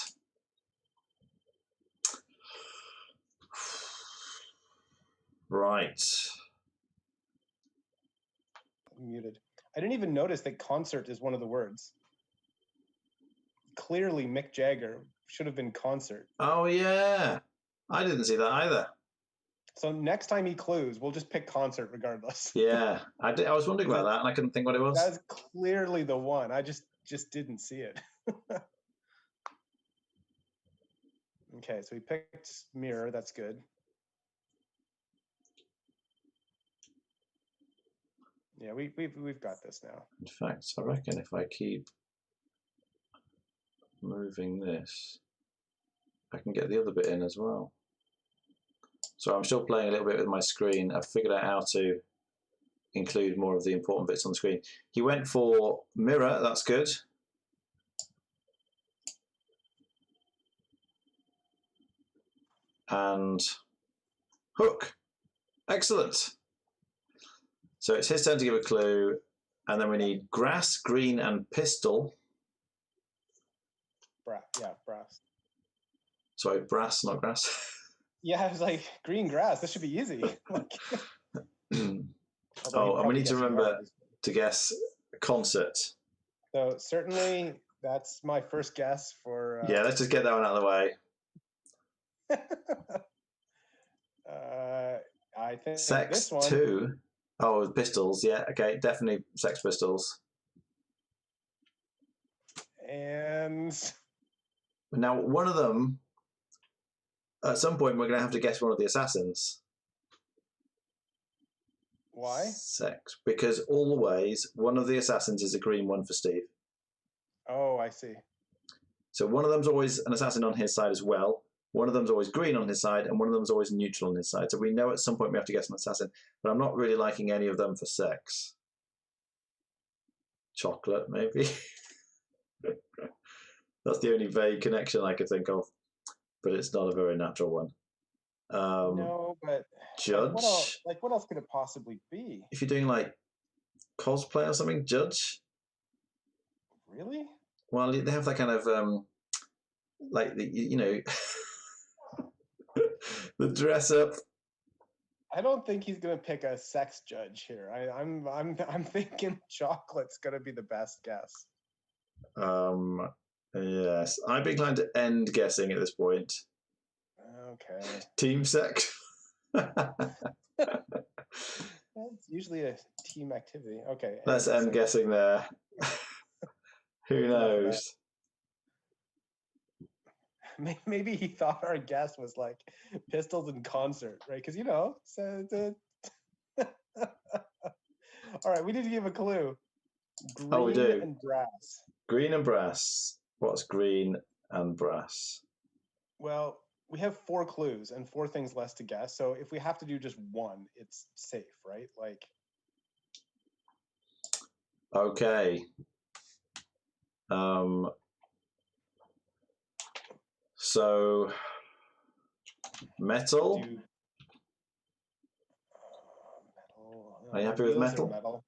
Right. Muted. I didn't even notice that concert is one of the words. Clearly, Mick Jagger should have been concert. Oh, yeah. I didn't see that either. So next time he clues, we'll just pick concert regardless. Yeah, I was wondering about that, and I couldn't think what it was. That's clearly the one. I just didn't see it. Okay, so we picked mirror. That's good. Yeah, we've got this now. In fact, I reckon if I keep moving this, I can get the other bit in as well. So I'm still playing a little bit with my screen. I've figured out how to include more of the important bits on the screen. He went for mirror. That's good. And hook. Excellent. So it's his turn to give a clue, and then we need grass, green, and pistol. Brass. Sorry, brass, not grass. Yeah, I was like, green grass. This should be easy. And we need to remember to guess concert. So certainly, that's my first guess for. Yeah, let's just get that one out of the way. I think Sex this one. 2. Oh, pistols. Yeah, okay, definitely Sex Pistols. And now, one of them. At some point, we're going to have to guess one of the assassins. Why? Sex, because always one of the assassins is a green one for Steve. Oh, I see. So one of them's always an assassin on his side as well. One of them's always green on his side, and one of them's always neutral on his side. So we know at some point we have to guess an assassin, but I'm not really liking any of them for sex. Chocolate, maybe. That's the only vague connection I could think of, but it's not a very natural one. No, but Judge. What else could it possibly be? If you're doing like cosplay or something, Judge. Really? Well, they have that kind of like the the dress up. I don't think he's gonna pick a sex judge here. I'm thinking chocolate's gonna be the best guess. Yes, I'd be inclined to end guessing at this point. Okay. Team sex. Well, it's usually a team activity. Okay. Let's end guessing there. Who knows? Maybe he thought our guess was like pistols in concert, right? Because so all right, we need to give a clue. Green we do. And brass. Green and brass. What's green and brass? Well, we have 4 clues and 4 things less to guess. So if we have to do just one, it's safe, right? Like. Okay. So metal. Metal. Are you happy with metal? Metal?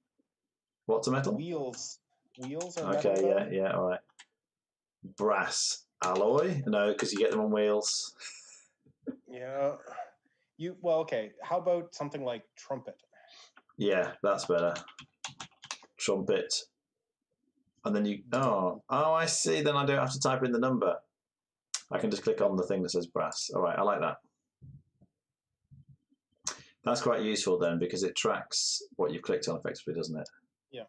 What's a metal? Wheels are okay, metal. Okay, yeah, all right. Brass alloy? No, because you get them on wheels. Yeah. Okay. How about something like trumpet? Yeah, that's better. trumpet. And then you, oh, I see. Then I don't have to type in the number. I can just click on the thing that says brass. All right, I like that. That's quite useful then because it tracks what you've clicked on effectively, doesn't it? Yeah.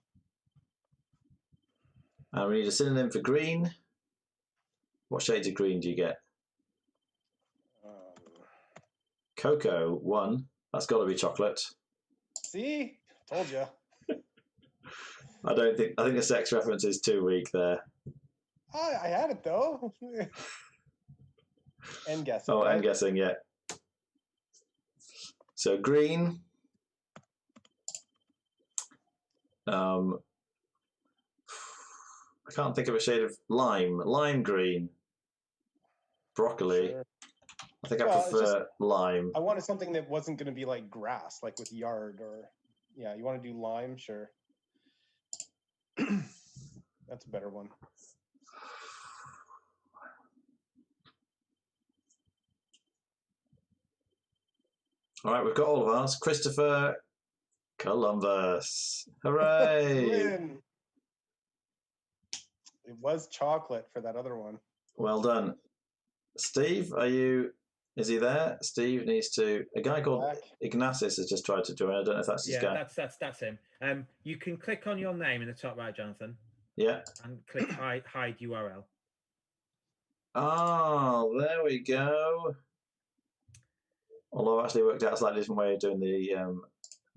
And we need a synonym for green. What shades of green do you get? Cocoa, 1. That's got to be chocolate. See? Told you. I think the sex reference is too weak there. I had it though. End guessing. Oh, end guessing, yeah. So green. I can't think of a shade of lime. Lime green. Broccoli. Sure. I think I prefer lime. I wanted something that wasn't going to be like grass, like with yard or, yeah, you want to do lime? Sure. That's a better one. All right, we've got all of ours. Christopher Columbus. Hooray! Win. It was chocolate for that other one. Well done. Steve, is he there? Steve needs to, a guy called Ignatius has just tried to join. I don't know if that's his guy. Yeah, that's him. You can click on your name in the top right, Jonathan. Yeah. And click hide URL. Oh, there we go. Although I've actually worked out a slightly different way of doing the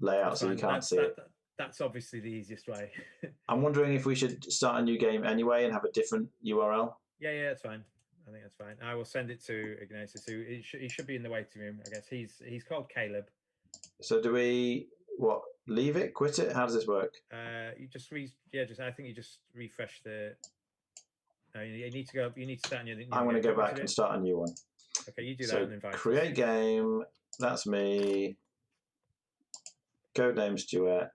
layout so you can't see it. That's obviously the easiest way. I'm wondering if we should start a new game anyway and have a different URL. Yeah, that's fine. I think that's fine. I will send it to Ignatius, who he should be in the waiting room. I guess he's called Caleb. So do we leave it, quit it? How does this work? You just I think you just refresh the. No, you need to go. You need to start a new. I'm going to go back and start a new one. Okay, you do that and invite. Create game. That's me. Codenames Duet.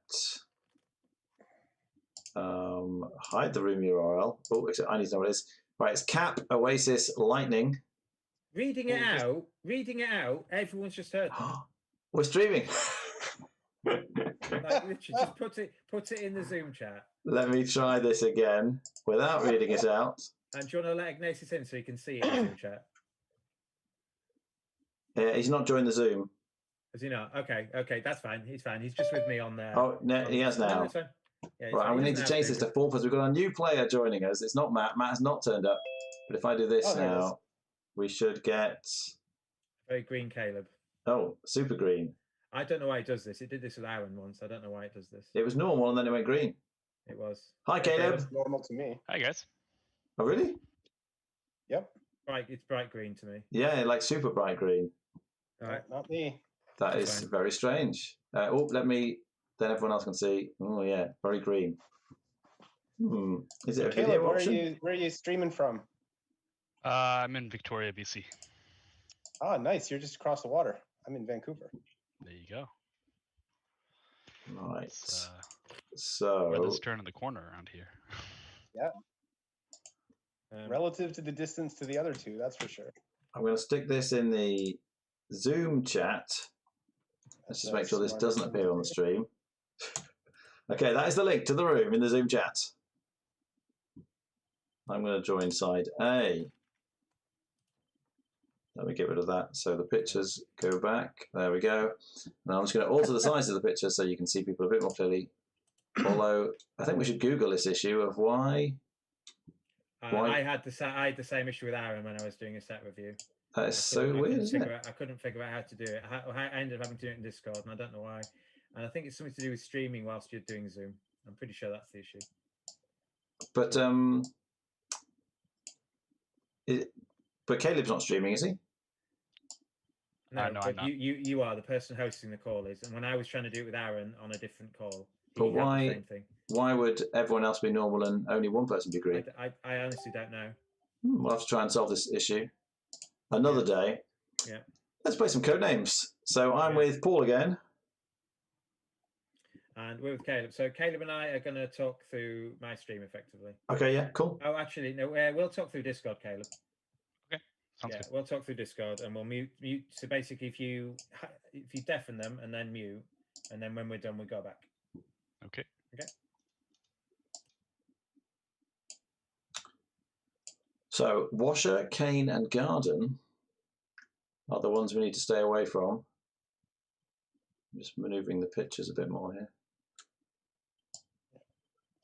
Hide the room URL. Oh, I need to know what it is. Right, it's Cap, Oasis, Lightning. Reading it out. Everyone's just heard. We're streaming. Like, literally, just put it in the Zoom chat. Let me try this again without reading it out. And do you want to let Ignatius in so he can see it in the Zoom chat? He's not joined the Zoom. Is he not? Okay, that's fine. He's fine. He's just with me on there. Oh, no, he has now. No, yeah, right, I'm going to need to change this to 4 because we've got a new player joining us. It's not Matt. Matt has not turned up. But if I do this now, we should get... Very green Caleb. Oh, super green. I don't know why it does this. It did this with Aaron once. I don't know why it does this. It was normal and then it went green. It was. Hi, Caleb. It's normal to me. Hi, guys. Oh, really? Yep. It's bright green to me. Yeah, like super bright green. All right. Not me. That is very strange. Then everyone else can see. Oh, yeah, very green. Is it a Caleb, video option? where are you streaming from? I'm in Victoria, BC. Ah, nice. You're just across the water. I'm in Vancouver. There you go. Right. So weather's turning the corner around here. Yeah. Relative to the distance to the other two, that's for sure. I'm going to stick this in the Zoom chat. Let's just make sure this doesn't appear on the stream. Okay, that is the link to the room in the Zoom chat. I'm going to join side A. Let me get rid of that. So the pictures go back. There we go. Now I'm just going to alter the size of the picture so you can see people a bit more clearly. Although I think we should Google this issue of why. I had the same issue with Aaron when I was doing a set review. That is so weird, isn't it? I couldn't figure out how to do it. I ended up having to do it in Discord, and I don't know why. And I think it's something to do with streaming whilst you're doing Zoom. I'm pretty sure that's the issue. But Caleb's not streaming, is he? No, no, but I'm not. You are the person hosting the call is, and when I was trying to do it with Aaron on a different call, but why would everyone else be normal and only one person be green? I honestly don't know. We'll have to try and solve this issue another day. Yeah. Let's play some Codenames. So I'm with Paul again. And we're with Caleb. So Caleb and I are going to talk through my stream effectively. Okay, yeah, cool. Oh, actually, no, we'll talk through Discord, Caleb. Okay, sounds good. We'll talk through Discord, and we'll mute. So basically, if you deafen them and then mute, and then when we're done, we go back. Okay. So washer, cane, and garden are the ones we need to stay away from. I'm just manoeuvring the pictures a bit more here.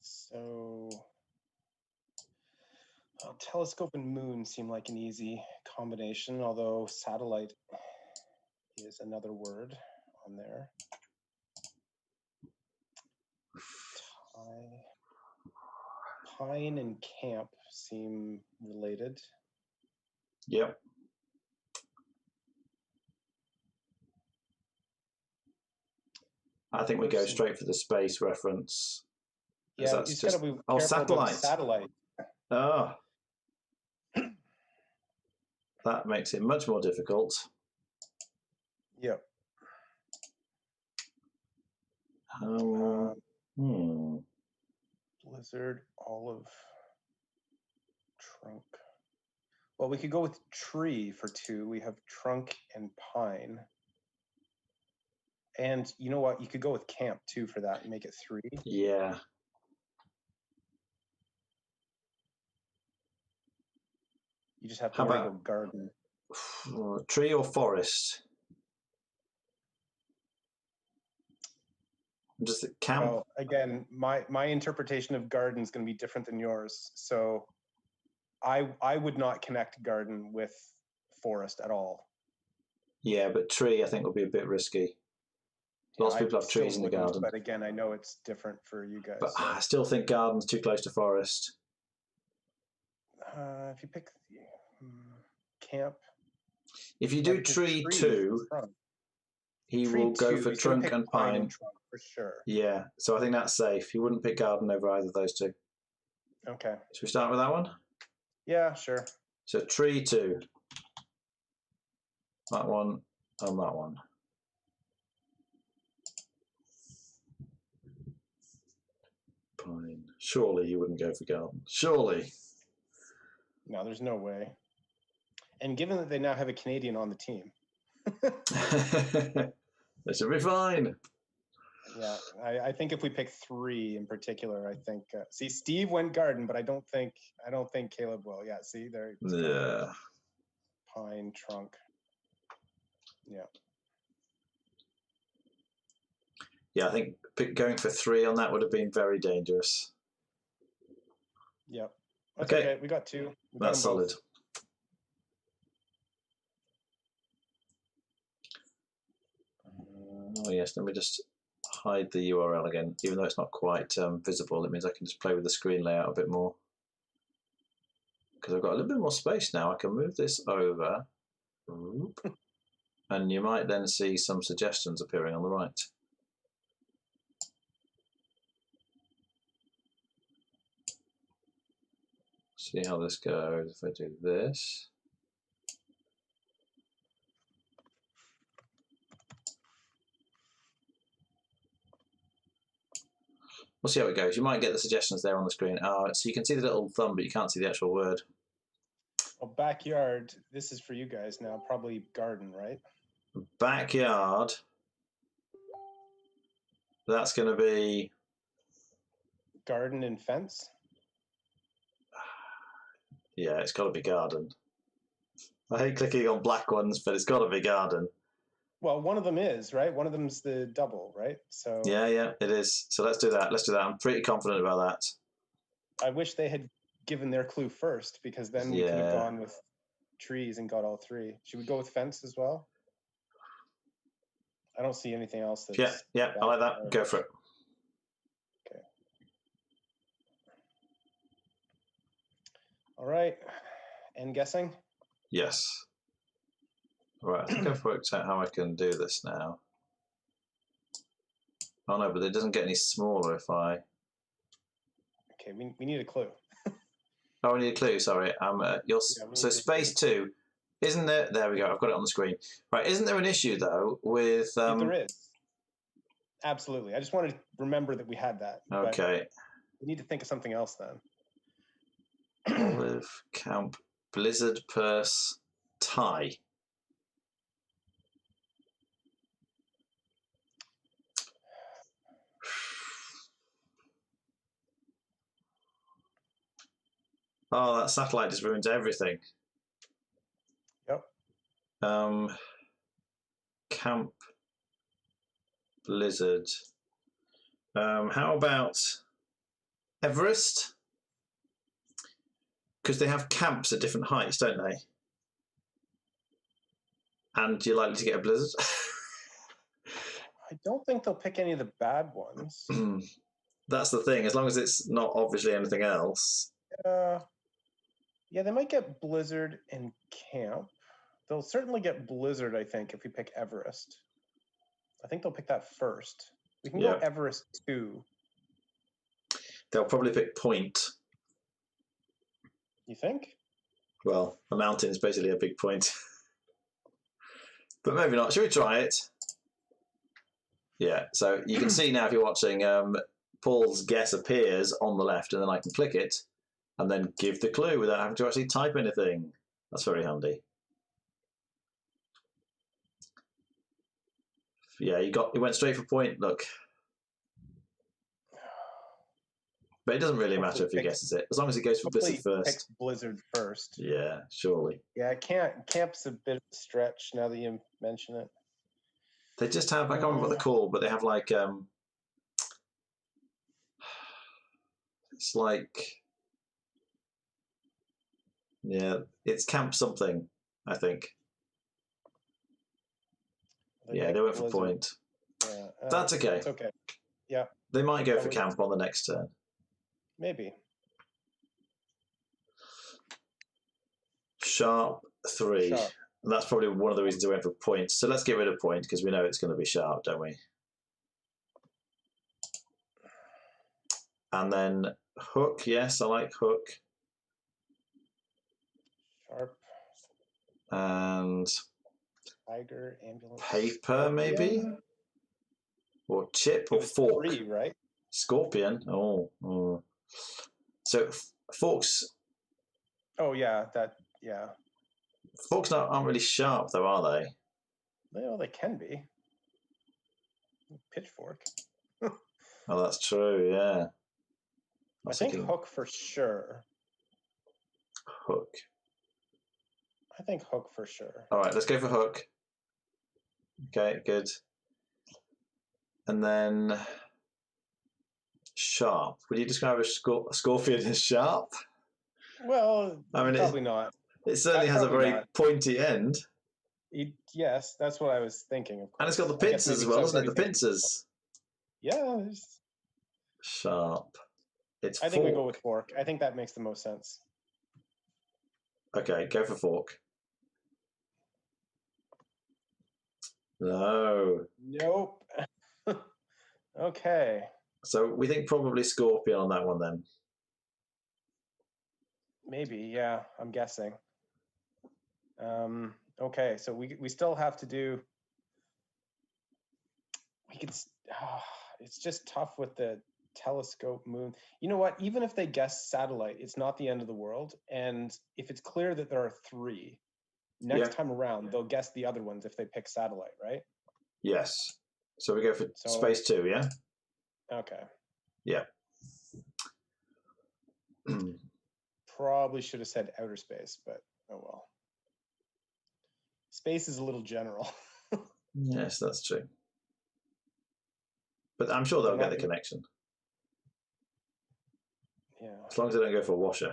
So telescope and moon seem like an easy combination, although satellite is another word on there. Pine and camp seem related. Yep. I think we go straight for the space reference. Yeah, you just got to be careful satellite. About satellite. Oh. That makes it much more difficult. Yep. Blizzard, olive, trunk. Well, we could go with tree for 2. We have trunk and pine. And you know what? You could go with camp too for that and make it 3. Yeah. You just have to go garden. Tree or forest? Just camp. Well, again, my interpretation of garden is going to be different than yours. So I would not connect garden with forest at all. Yeah, but tree I think would be a bit risky. Lots of people have trees in the garden. But again, I know it's different for you guys. But I still think garden's too close to forest. If you pick camp. If you do tree 2, he will go for trunk and pine. And trunk for sure. Yeah, so I think that's safe. He wouldn't pick garden over either of those 2. Okay. Should we start with that one? Yeah, sure. So tree 2. That one and that one. Pine. Surely he wouldn't go for garden. Surely. No, there's no way. And given that they now have a Canadian on the team. They should be fine. Yeah, I think if we pick 3 in particular, I think. See, Steve went garden, but I don't think Caleb will. Yeah, see there. Yeah. Pine trunk. Yeah. Yeah, I think going for 3 on that would have been very dangerous. Yep. That's okay. We got 2. That's solid. Oh yes, let me just hide the URL again. Even though it's not quite visible, it means I can just play with the screen layout a bit more. Because I've got a little bit more space now. I can move this over. And you might then see some suggestions appearing on the right. See how this goes if I do this. We'll see how it goes. You might get the suggestions there on the screen. So you can see the little thumb, but you can't see the actual word. Well, backyard, this is for you guys now. Probably garden, right? Backyard. That's going to be... garden and fence? Yeah, it's got to be garden. I hate clicking on black ones, but it's got to be garden. Well, one of them is, right? One of them's the double, right? So yeah, it is. So let's do that. Let's do that. I'm pretty confident about that. I wish they had given their clue first, because then we could have gone with trees and got all 3. Should we go with fence as well? I don't see anything else that's... Yeah, I like that. Go for it. Okay. All right. And guessing? Yes. All right, I think I've worked out how I can do this now. Oh no, but it doesn't get any smaller if I... Okay, we need a clue. Oh, we need a clue, sorry. So space 2, isn't there... There we go, I've got it on the screen. Right, isn't there an issue, though, with... There is. Absolutely. I just wanted to remember that we had that. Okay. We need to think of something else, then. Olive, camp, blizzard, purse, tie. Oh, that satellite just ruins everything. Yep. Camp Blizzard. How about Everest? Because they have camps at different heights, don't they? And you're likely to get a blizzard. I don't think they'll pick any of the bad ones. That's the thing. As long as it's not obviously anything else. Yeah, they might get blizzard and camp. They'll certainly get blizzard, I think, if we pick Everest. I think they'll pick that first. We can go Everest 2. They'll probably pick point. You think? Well, a mountain is basically a big point. But maybe not. Should we try it? Yeah, so you can see now if you're watching, Paul's guess appears on the left, and then I can click it and then give the clue without having to actually type anything. That's very handy. Yeah, you went straight for point, look. But it doesn't really matter if he guesses it, as long as he goes for Blizzard first. Picks Blizzard first. Yeah, surely. Yeah, camp's a bit of a stretch now that you mention it. They just have, I can't remember what they're called, but they have like, it's like, yeah, it's camp something, I think. Yeah, they went for point. Yeah, that's okay. It's okay. Yeah. They might go for camp on the next turn. Maybe. Sharp 3. Sharp. And that's probably one of the reasons they went for points. So let's get rid of point because we know it's going to be sharp, don't we? And then hook. Yes, I like hook. Sharp. And tiger, ambulance. Paper, maybe? Or chip or fork. 3, right? Scorpion. Oh. So forks. Oh yeah, yeah. Forks aren't really sharp though, are they? Well, they can be. Pitchfork. Oh, that's true. Yeah. I think hook for sure. Hook. I think hook for sure. All right, let's go for hook. Okay, good. And then sharp. Would you describe a scorpion as sharp? Well, I mean, probably not. It certainly has a very pointy end. Yes, that's what I was thinking. Of course. And it's got the pincers as well, doesn't it? The pincers. Yeah. Sharp. I think we go with fork. I think that makes the most sense. Okay, go for fork. No. Nope. Okay. So we think probably scorpion on that one then. Maybe, yeah, I'm guessing. Okay, so we still have to do. We could. It's just tough with the telescope moon. You know what? Even if they guess satellite, it's not the end of the world. And if it's clear that there are 3, next time around they'll guess the other ones if they pick satellite, right? Yes. So we go for space 2, yeah? Okay. Yeah. Probably should have said outer space, but oh well. Space is a little general. Yes, that's true. But I'm sure they'll get the connection. Yeah. As long as they don't go for a washer.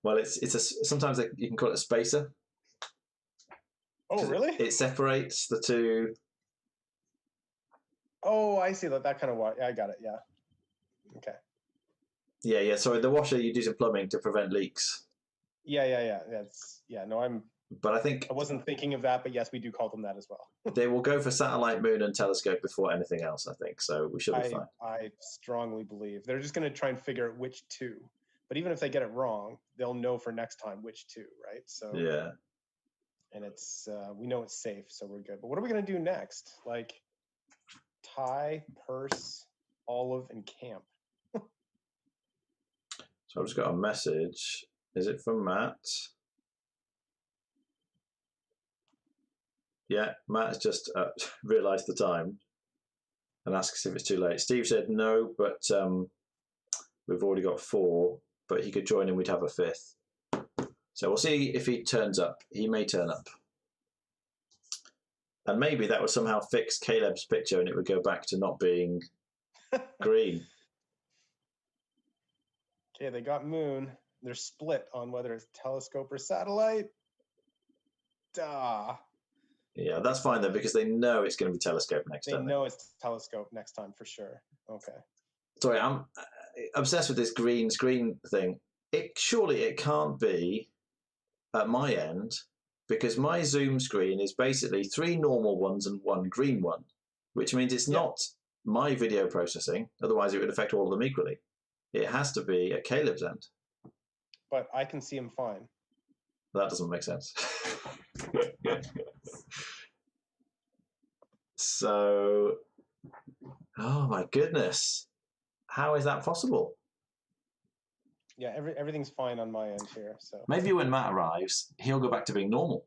Well, sometimes you can call it a spacer. Oh, really? It separates the two. Oh, I see that kind of what. Yeah, I got it. Yeah. Okay. Yeah. Sorry, the washer you do in plumbing to prevent leaks. Yeah. But I think I wasn't thinking of that, but yes, we do call them that as well. They will go for satellite, moon, and telescope before anything else, I think. So we should be fine. I strongly believe they're just going to try and figure out which 2. But even if they get it wrong, they'll know for next time which 2, right? So yeah. And it's we know it's safe, so we're good. But what are we going to do next? Like tie, purse, olive, and camp. So I've just got a message. Is it from Matt? Yeah, Matt has just realised the time and asks if it's too late. Steve said no, but We've already got 4, but he could join and we'd have a 5th. So we'll see if he turns up. He may turn up. And maybe that would somehow fix Caleb's picture and it would go back to not being green. Okay, they got moon. They're split on whether it's telescope or satellite. Duh. Yeah, that's fine though, because they know it's going to be telescope next time. They know it's telescope next time for sure. Okay. Sorry, I'm obsessed with this green screen thing. Surely it can't be at my end, because my Zoom screen is basically 3 normal ones and 1 green one, which means it's not my video processing. Otherwise, it would affect all of them equally. It has to be at Caleb's end. But I can see him fine. That doesn't make sense. So, oh my goodness. How is that possible? Yeah, everything's fine on my end here. So maybe when Matt arrives, he'll go back to being normal.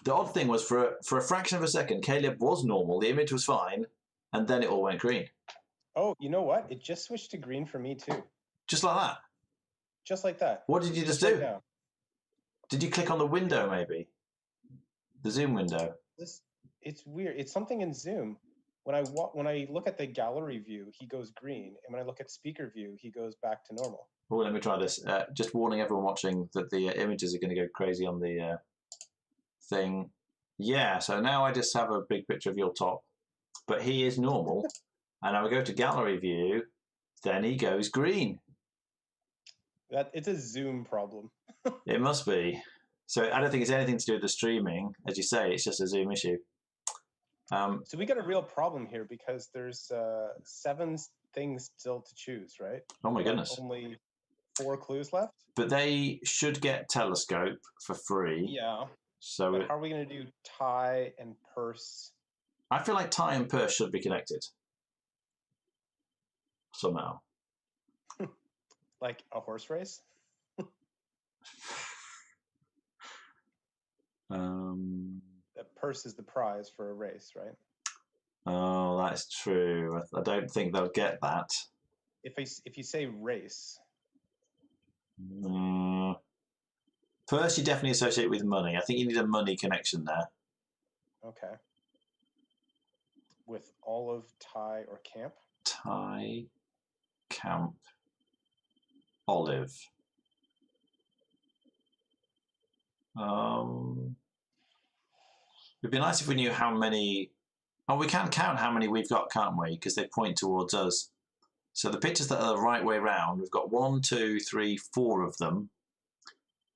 The odd thing was for a fraction of a second, Caleb was normal, the image was fine, and then it all went green. Oh, you know what? It just switched to green for me too. Just like that? Just like that. What did you just do? Right, did you click on the window maybe? The Zoom window? It's weird. It's something in Zoom. When I look at the gallery view, he goes green, and when I look at speaker view, he goes back to normal. Oh, let me try this. Just warning everyone watching that the images are going to go crazy on the thing. Yeah, so now I just have a big picture of your top, but he is normal. And I will go to gallery view, then he goes green. It's a Zoom problem. It must be. So I don't think it's anything to do with the streaming. As you say, it's just a Zoom issue. So we got a real problem here because there's 7 things still to choose, right? Oh my goodness. Only 4 clues left. But they should get telescope for free. Yeah. So but how are we going to do tie and purse? I feel like tie and purse should be connected somehow. Like a horse race? The purse is the prize for a race, right? Oh, that's true. I don't think they'll get that. If you say race. Purse you definitely associate with money. I think you need a money connection there. Okay. With olive, tie, or camp? Tie, camp, olive. It'd be nice if we knew how many. Oh, we can count how many we've got, can't we? Because they point towards us. So the pictures that are the right way round, we've got 1, 2, 3, 4 of them.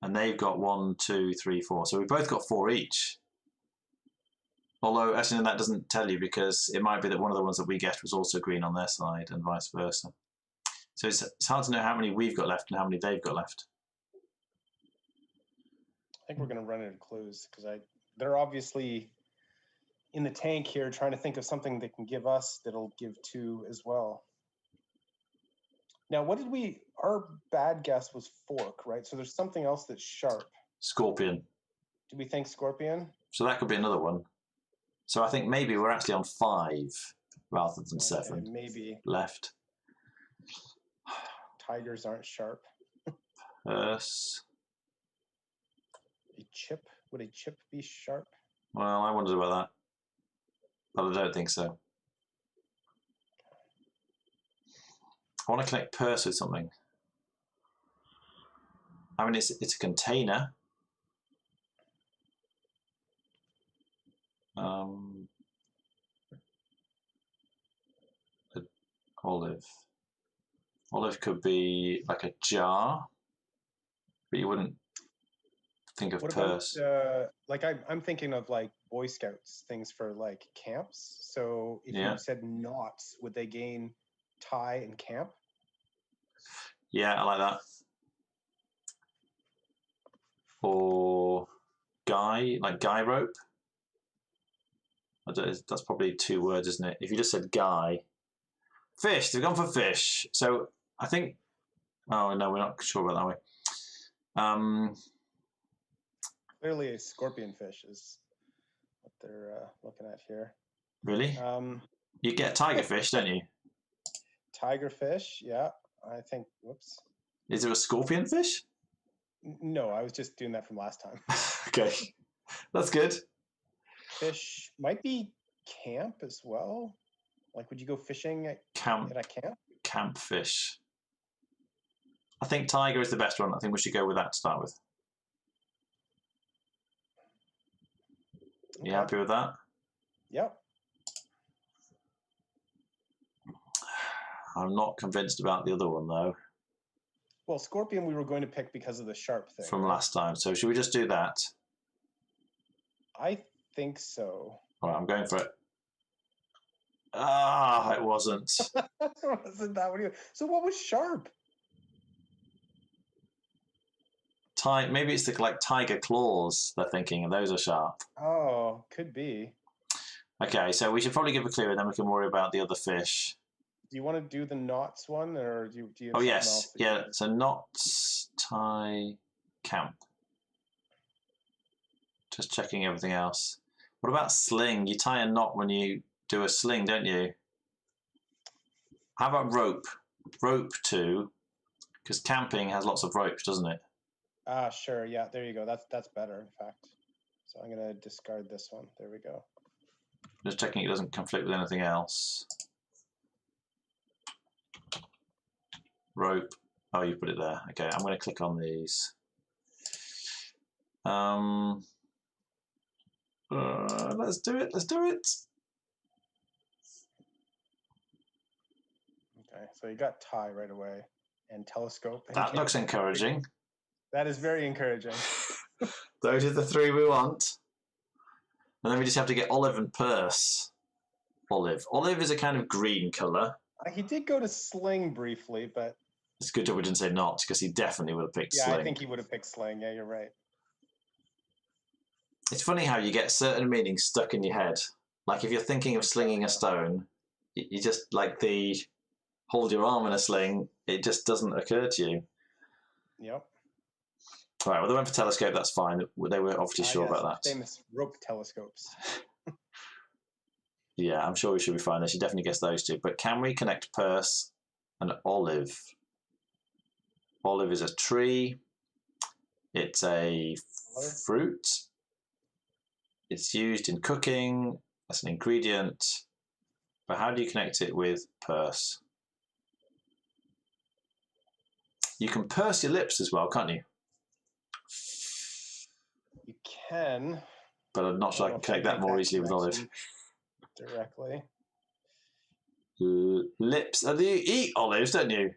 And they've got 1, 2, 3, 4. So we've both got 4 each. Although, actually, that doesn't tell you because it might be that one of the ones that we guessed was also green on their side and vice versa. So it's hard to know how many we've got left and how many they've got left. I think we're going to run out of clues because they're obviously in the tank here trying to think of something they can give us that'll give 2 as well. Now, our bad guess was fork, right? So there's something else that's sharp. Scorpion. Do we think scorpion? So that could be another one. So I think maybe we're actually on 5 rather than 7. Maybe. Left. Tigers aren't sharp. Purse. A chip? Would a chip be sharp? Well, I wondered about that. But I don't think so. I want to connect purse with something. I mean, it's a container. Olive. Olive could be like a jar, but you wouldn't think of purse. Like I'm thinking of like Boy Scouts things for like camps. So if you said knots, would they gain tie and camp? Yeah, I like that. Or guy, like guy rope. That's probably 2 words, isn't it? If you just said guy. Fish, they've gone for fish. So I think, oh no, we're not sure about that way. Clearly a scorpion fish is what they're looking at here. Really? You get tiger fish, don't you? Tiger fish, yeah. I think, whoops. Is there a scorpion fish? No, I was just doing that from last time. Okay, that's good. Fish might be camp as well. Like, would you go fishing at a camp? Camp fish. I think tiger is the best one. I think we should go with that to start with. You happy with that? Yep. I'm not convinced about the other one, though. Well, scorpion we were going to pick because of the sharp thing. From last time. So should we just do that? I think so. All right, I'm going for it. Ah, it wasn't. Wasn't that what you... So what was sharp? Maybe it's the like tiger claws they're thinking, and those are sharp. Oh, could be. Okay, so we should probably give a clue, and then we can worry about the other fish. Do you want to do the knots one, or do you have oh, something yes. else? Yeah, so knots, tie, camp. Just checking everything else. What about sling? You tie a knot when you do a sling, don't you? How about rope? Rope too, because camping has lots of ropes, doesn't it? Ah, sure. Yeah, there you go. That's better, in fact. So I'm going to discard this one. There we go. Just checking it doesn't conflict with anything else. Rope. Oh, you put it there. Okay, I'm going to click on these. Let's do it. Let's do it. Okay, so you got tie right away and telescope. And That looks encouraging. That is very encouraging. Those are the three we want. And then we just have to get olive and purse. Olive. Olive is a kind of green colour. He did go to sling briefly, but... It's a good job we didn't say not, because he definitely would have picked sling. Yeah, I think he would have picked sling. Yeah, you're right. It's funny how you get certain meanings stuck in your head. Like if you're thinking of slinging a stone, you just like the hold your arm in a sling, it just doesn't occur to you. Yep. All right, well, they went for telescope, that's fine. They were obviously sure about that. Famous rope telescopes. Yeah, I'm sure we should be fine. They should definitely guess those two. But can we connect purse and olive? Olive is a tree. It's a fruit. It's used in cooking as an ingredient. But how do you connect it with purse? You can purse your lips as well, can't you? You can. But I'm not sure I can connect that more easily with olive. Directly. Lips. You eat olives, don't you?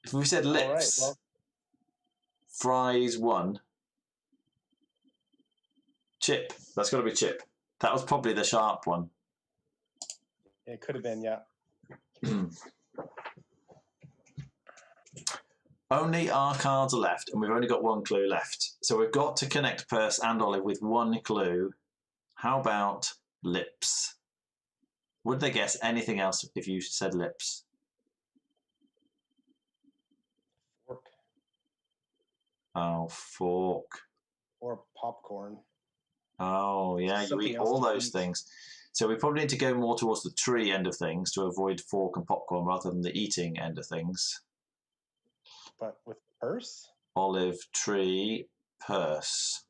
If we said lips, right, well. fries one. Chip. That's got to be chip. That was probably the sharp one. It could have been, yeah. Only our cards are left, and we've only got one clue left. So we've got to connect purse and olive with one clue. How about lips? Would they guess anything else if you said lips? Fork. Oh, fork. Or popcorn. Oh, yeah, you eat all those things. So we probably need to go more towards the tree end of things to avoid fork and popcorn rather than the eating end of things. But with purse? Olive, tree, purse.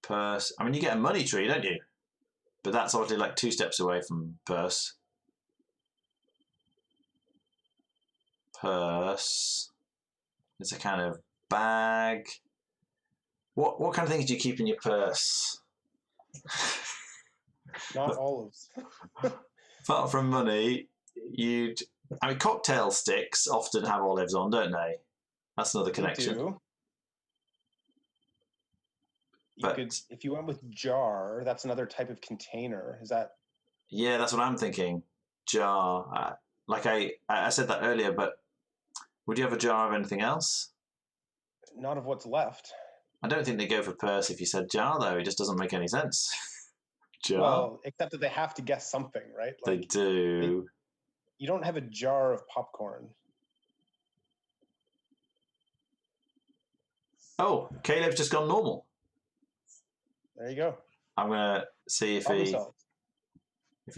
Purse. I mean, you get a money tree, don't you? But that's obviously like 2 steps away from purse. Purse. It's a kind of bag. What kind of things do you keep in your purse? Not olives. Apart from money, I mean, cocktail sticks often have olives on, don't they? That's another connection. They do. If you went with jar, that's another type of container. Is that? Yeah, that's what I'm thinking. Jar. Like I said that earlier, but would you have a jar of anything else? Not of what's left. I don't think they go for purse if you said jar, though. It just doesn't make any sense. Jar. Well, except that they have to guess something, right? Like, they do. You don't have a jar of popcorn. Oh, Caleb's just gone normal. There you go. I'm gonna see if he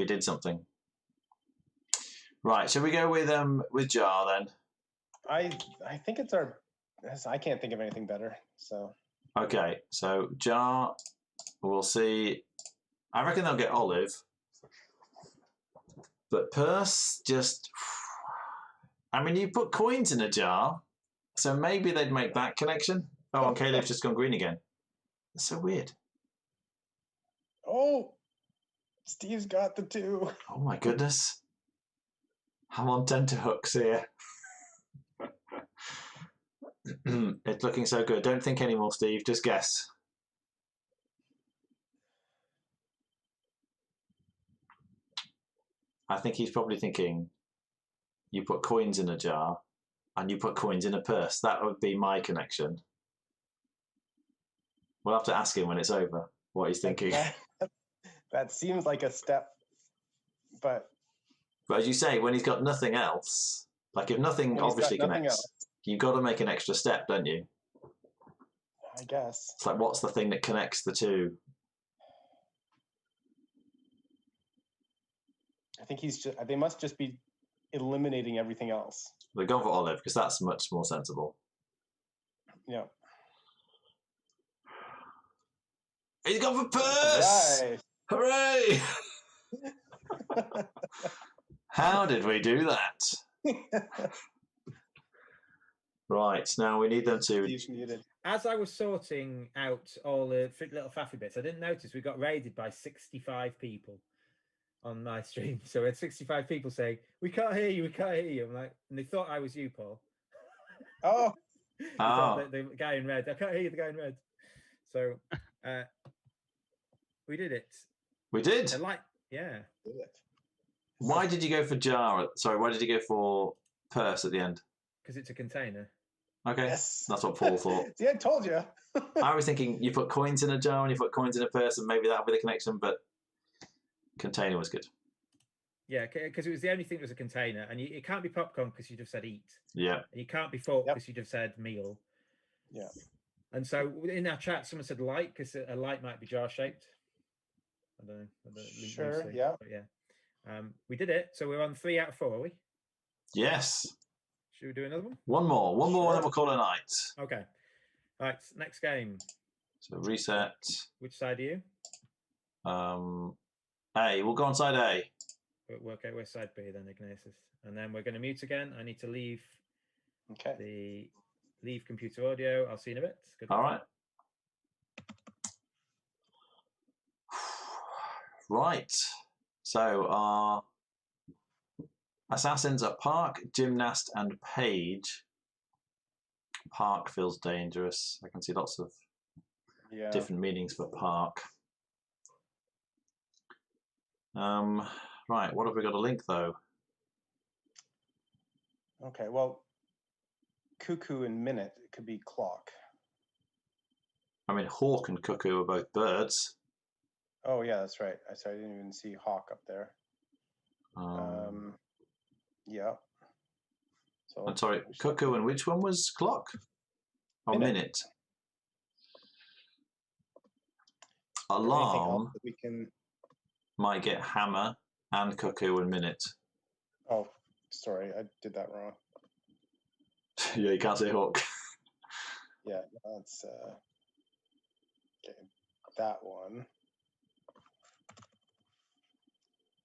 did something. Right, shall we go with jar then? I think it's our. I can't think of anything better. So. Okay, so jar. We'll see. I reckon they'll get olive, but purse just. I mean, you put coins in a jar, so maybe they'd make that connection. Oh, and Caleb's just gone green again. That's so weird. Oh, Steve's got the 2. Oh my goodness. I'm on tenterhooks here. It's looking so good. Don't think anymore, Steve. Just guess. I think he's probably thinking you put coins in a jar and you put coins in a purse. That would be my connection. We'll have to ask him when it's over what he's thinking. That seems like a step, but as you say, when he's got nothing else, like if nothing obviously connects, you've got to make an extra step, don't you? I guess. It's like, what's the thing that connects the two? I think they must just be eliminating everything else. They've gone for olive because that's much more sensible. Yeah. He's gone for purse! Right. Hooray! How did we do that? Right, now we need them to... As I was sorting out all the little faffy bits, I didn't notice we got raided by 65 people on my stream. So we had 65 people saying, we can't hear you, we can't hear you. I'm like, and they thought I was you, Paul. Oh. The guy in red. I can't hear you, the guy in red. So we did it. We did? Yeah. Why did you go for jar? Sorry, why did you go for purse at the end? Because it's a container. Okay, yes. That's what Paul thought. See, I told you. I was thinking you put coins in a jar and you put coins in a purse and maybe that'll be the connection, but container was good. Yeah, because it was the only thing that was a container, and it can't be popcorn because you just said eat. Yeah. And you can't be fork because you just said meal. Yeah. And so in our chat, someone said light because a light might be jar shaped. I don't know. Sure. Loosely, yeah. But yeah. We did it. So we're on 3 out of 4, are we? Yes. Should we do another one? One more, and then we'll call it a night. Okay. All right. Next game. So reset. Which side are you? A. We'll go on side A. We'll work out where side B then, Ignatius. And then we're going to mute again. I need to leave. Okay. Leave computer audio. I'll see you in a bit. Good. All right. Right. So our assassins are Park, Gymnast, and Page. Park feels dangerous. I can see lots of different meanings for Park. Right, what have we got to link though? Okay, well, cuckoo and minute could be clock. I mean, hawk and cuckoo are both birds. Oh yeah, that's right. I didn't even see hawk up there. Yeah. So I'm sorry, cuckoo and which one was clock? Oh, minute. Alarm we can... might get hammer and cuckoo and minute. Oh, sorry, I did that wrong. Yeah, you can't say hawk. Yeah, that's okay. That one.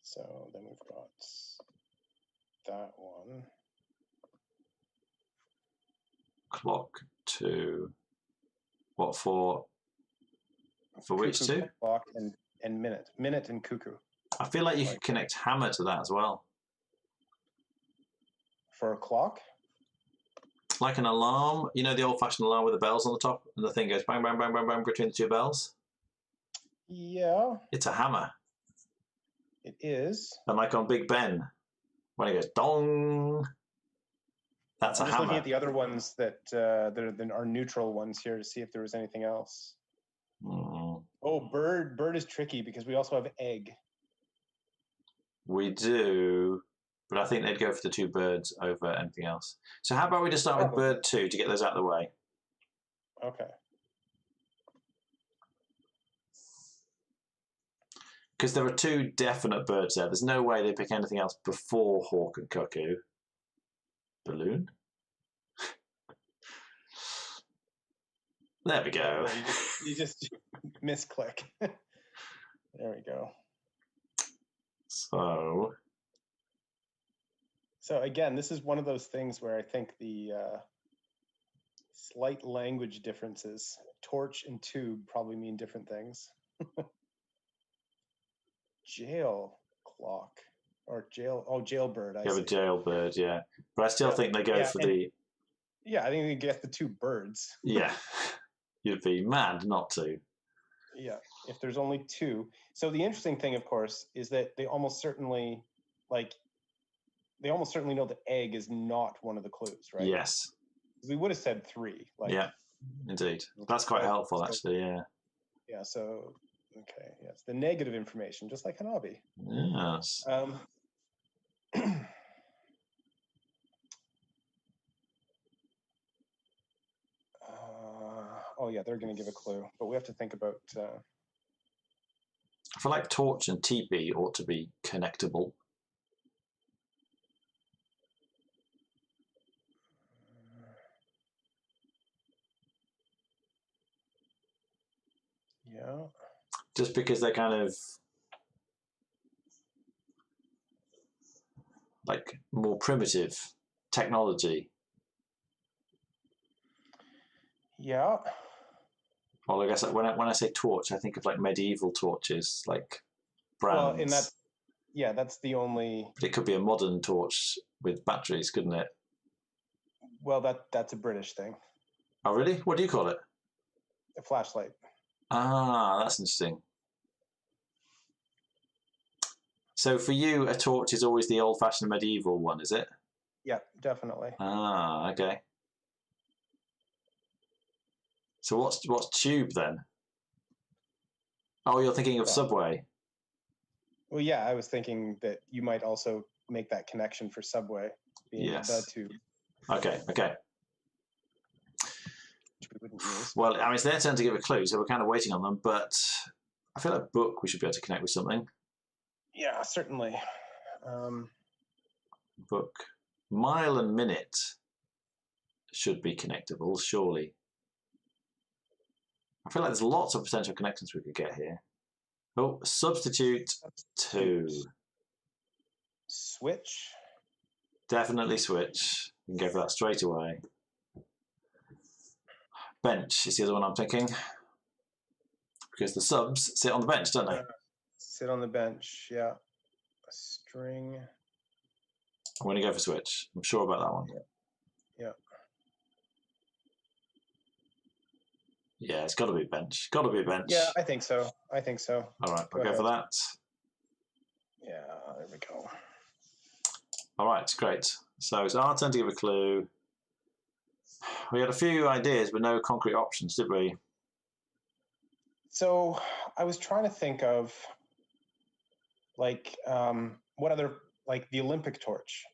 So then we've got that one. Clock to what for which two? Clock and minute. Minute and cuckoo. I feel like you could connect hammer to that as well. For a clock? Like an alarm, you know, the old-fashioned alarm with the bells on the top, and the thing goes bang, bang, bang, bang, bang between the two bells? Yeah. It's a hammer. It is. And like on Big Ben, when it goes dong, that's a hammer. I'm just looking at the other ones that are neutral ones here to see if there was anything else. Oh, bird. Bird is tricky because we also have egg. We do, but I think they'd go for the 2 birds over anything else. So how about we just start with bird 2 to get those out of the way? Okay. because there are two definite birds there. There's no way they pick anything else before hawk and cuckoo. Balloon. There we go. You just misclick. There we go. So again, this is one of those things where I think the slight language differences, torch and tube, probably mean different things. Jail clock or jailbird. You have a jailbird, yeah. But I still think they go for the. Yeah, I think they get the two birds. Yeah, you'd be mad not to. Yeah, if there's only two. So the interesting thing, of course, is that they almost certainly know that egg is not one of the clues, right? Yes. We would have said 3. Yeah, indeed. That's quite helpful, actually, yeah. Yeah, so, okay, yes. The negative information, just like Hanabi. Yes. Oh, yeah, they're going to give a clue, but we have to think about... I feel like torch and teepee ought to be connectable. Yeah. Just because they're kind of like more primitive technology. Yeah. Well, I guess when I say torch, I think of like medieval torches, like brands. Well, in that, yeah, that's the only. But it could be a modern torch with batteries, couldn't it? Well, that's a British thing. Oh, really? What do you call it? A flashlight. Ah, that's interesting. So for you, a torch is always the old-fashioned medieval one, is it? Yeah, definitely. Ah, okay. So what's tube then? Oh, you're thinking of subway. Well, yeah, I was thinking that you might also make that connection for subway being the tube. Okay. Which we wouldn't use. Well, I mean, it's their turn to give a clue, so we're kind of waiting on them. But I feel like book we should be able to connect with something. Yeah, certainly. Book, mile and minute should be connectable, surely. I feel like there's lots of potential connections we could get here. Oh, substitute 2. Switch. Definitely switch. You can go for that straight away. Bench is the other one I'm thinking. Because the subs sit on the bench, don't they? Sit on the bench, yeah. A string. I'm going to go for switch. I'm sure about that one. Yeah. Yeah, it's got to be bench. Got to be bench. Yeah, I think so. All right, I'll go for that. Yeah, there we go. All right, great. So it's our turn to give a clue. We had a few ideas, but no concrete options, did we? So I was trying to think of, like, what other, like the Olympic torch.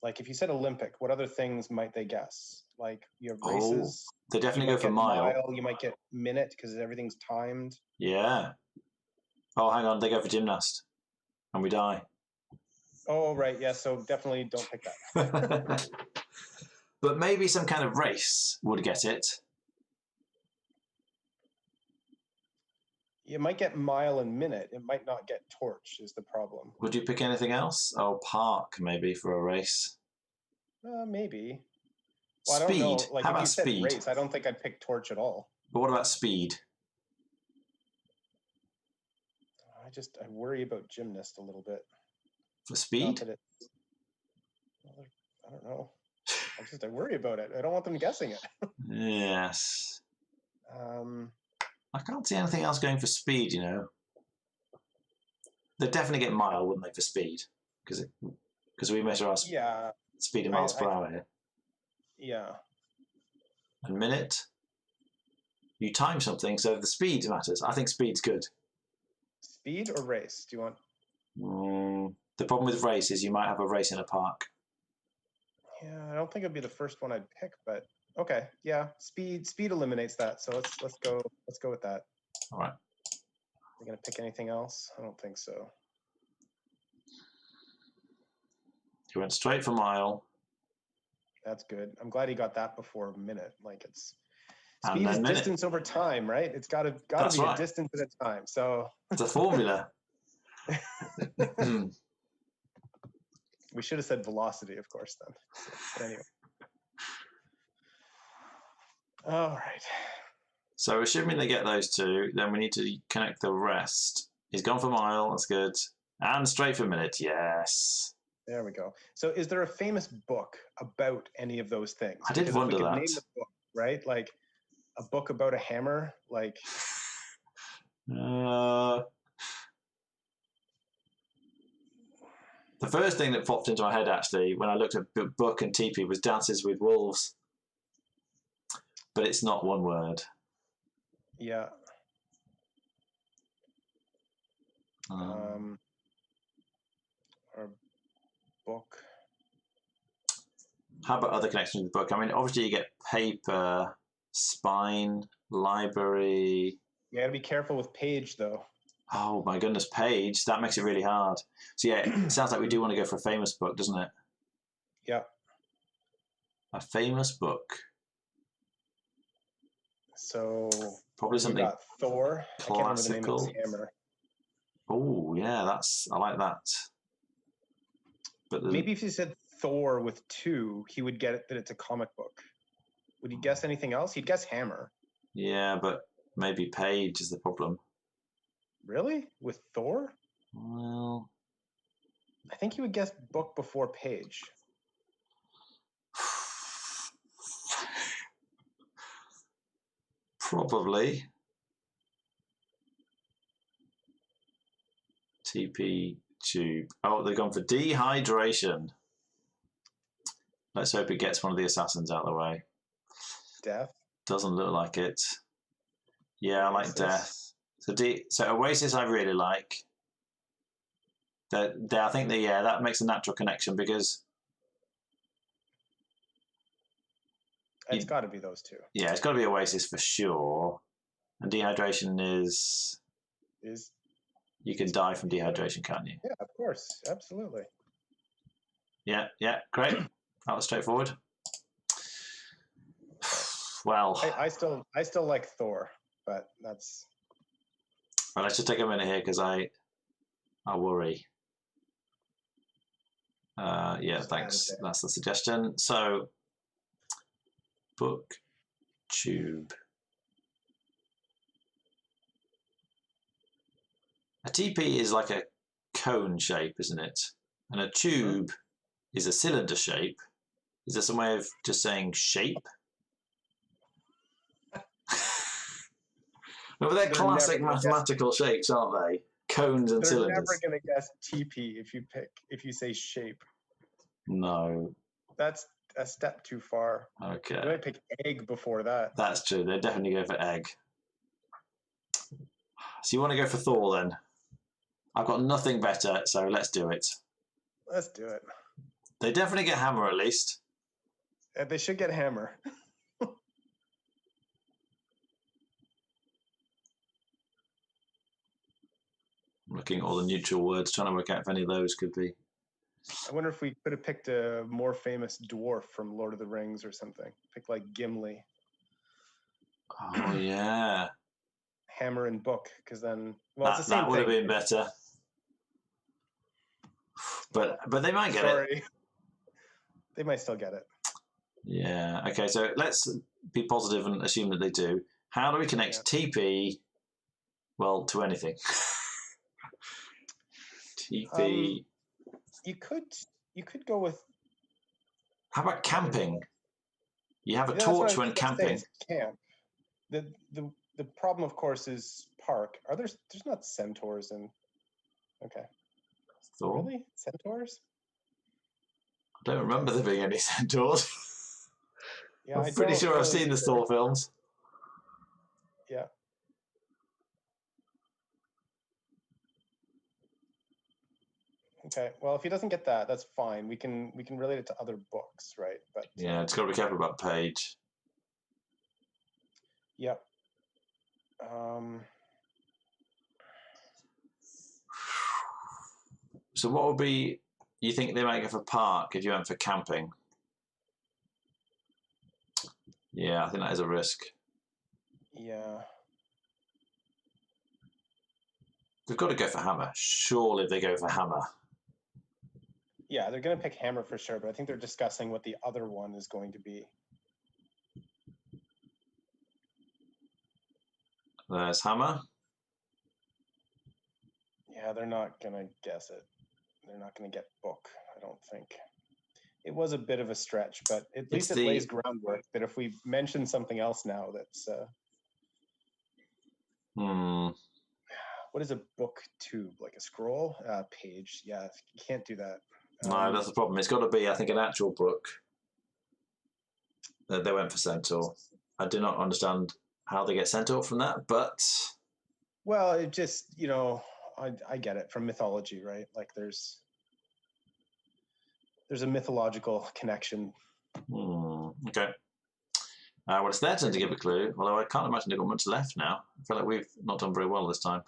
Like, if you said Olympic, what other things might they guess? Like, you have races. They definitely go for mile. You might get minute because everything's timed. Yeah. Oh, hang on. They go for gymnast. And we die. Oh, right. Yeah, so definitely don't pick that. But maybe some kind of race would get it. You might get mile and minute. It might not get torch is the problem. Would you pick anything else? Oh, park maybe for a race. Maybe. Well, speed. I don't know. Like, how if about you said speed? Race, I don't think I'd pick torch at all. But what about speed? I worry about gymnast a little bit. For speed? I don't know. I worry about it. I don't want them guessing it. Yes. I can't see anything else going for speed, you know. They'd definitely get mile, wouldn't they, for speed? Because we measure our speed in miles per hour here. Yeah. And minute. You time something, so the speed matters. I think speed's good. Speed or race? Do you want? The problem with race is you might have a race in a park. Yeah, I don't think it'd be the first one I'd pick, but okay, yeah, speed eliminates that. So let's go with that. All right. you going to pick anything else? I don't think so. He went straight for mile. That's good. I'm glad he got that before minute. Like it's And speed then is minute. distance over time, right? It's got to be right. a distance at a time. So it's a formula. We should have said velocity, of course, then. But anyway. All right. So assuming they get those two, then we need to connect the rest. He's gone for mile. That's good. And straight for minute. Yes. There we go. So is there a famous book about any of those things? I did wonder that. Name the book, right? Like a book about a hammer, like... The first thing that popped into my head, actually, when I looked at book and TP was Dances with Wolves. But it's not one word. Yeah. Or book. How about other connections with the book? I mean, obviously you get paper, spine, library. You gotta be careful with page, though. Oh my goodness, page. That makes it really hard. So yeah, it sounds like we do want to go for a famous book, doesn't it? Yeah. A famous book. So probably something got Thor. Classical. I can't remember the name of his hammer. Oh yeah, I like that. But maybe if you said Thor with 2, he would get it that it's a comic book. Would he guess anything else? He'd guess hammer. Yeah, but maybe page is the problem. Really? With Thor? Well, I think he would guess book before page. Probably. TP tube. Oh, they've gone for dehydration. Let's hope it gets one of the assassins out of the way. Death? Doesn't look like it. Yeah, I like death. So Oasis I really like. I think that makes a natural connection because it's got to be those two. Yeah, it's got to be Oasis for sure. And dehydration is you can die from dehydration, can't you? Yeah, of course, absolutely. Yeah, great. That was straightforward. Well, I still like Thor, but that's. Well, let's just take a minute here because I worry. Yeah, thanks. That's the suggestion. So, book tube. A TP is like a cone shape, isn't it? And a tube is a cylinder shape. Is there some way of just saying shape? No, but they're classic mathematical shapes, aren't they? Cones and cylinders. They're never going to guess TP if you say shape. No. That's a step too far. Okay. They might pick egg before that. That's true. They definitely go for egg. So you want to go for Thor then? I've got nothing better, so let's do it. Let's do it. They definitely get hammer at least. They should get hammer. I'm looking at all the neutral words, trying to work out if any of those could be. I wonder if we could have picked a more famous dwarf from Lord of the Rings or something. Pick like Gimli. Oh, yeah. Hammer and book, because then... Well, it's the same that would have been better. But they might get it. They might still get it. Yeah. Okay, so let's be positive and assume that they do. How do we connect TP, well, to anything? TP... You could go with... How about camping? You have a torch when camping. Camp. The problem, of course, is park. There's not centaurs in... Okay. Thor? Really? Centaurs? I don't remember there being any centaurs. Yeah, I'm pretty sure I've seen the Thor films. Yeah. Okay. Well, if he doesn't get that, that's fine. We can relate it to other books, right? But yeah, it's got to be careful about page. Yep. So what would be? You think they might go for park if you went for camping? Yeah, I think that is a risk. Yeah. They've got to go for hammer. Surely they go for hammer. Yeah, they're going to pick hammer for sure, but I think they're discussing what the other one is going to be. There's hammer. Yeah, they're not going to guess it. They're not going to get book, I don't think. It was a bit of a stretch, but at least it lays groundwork that if we mention something else now that's... What is a book tube? Like a scroll? Page. Yeah, you can't do that. No, that's the problem. It's got to be, I think, an actual book. They went for centaur. I do not understand how they get centaur from that, but... Well, it just, you know, I get it from mythology, right? Like there's a mythological connection. Okay. Well, it's their turn to give a clue, although I can't imagine they've got much left now. I feel like we've not done very well this time.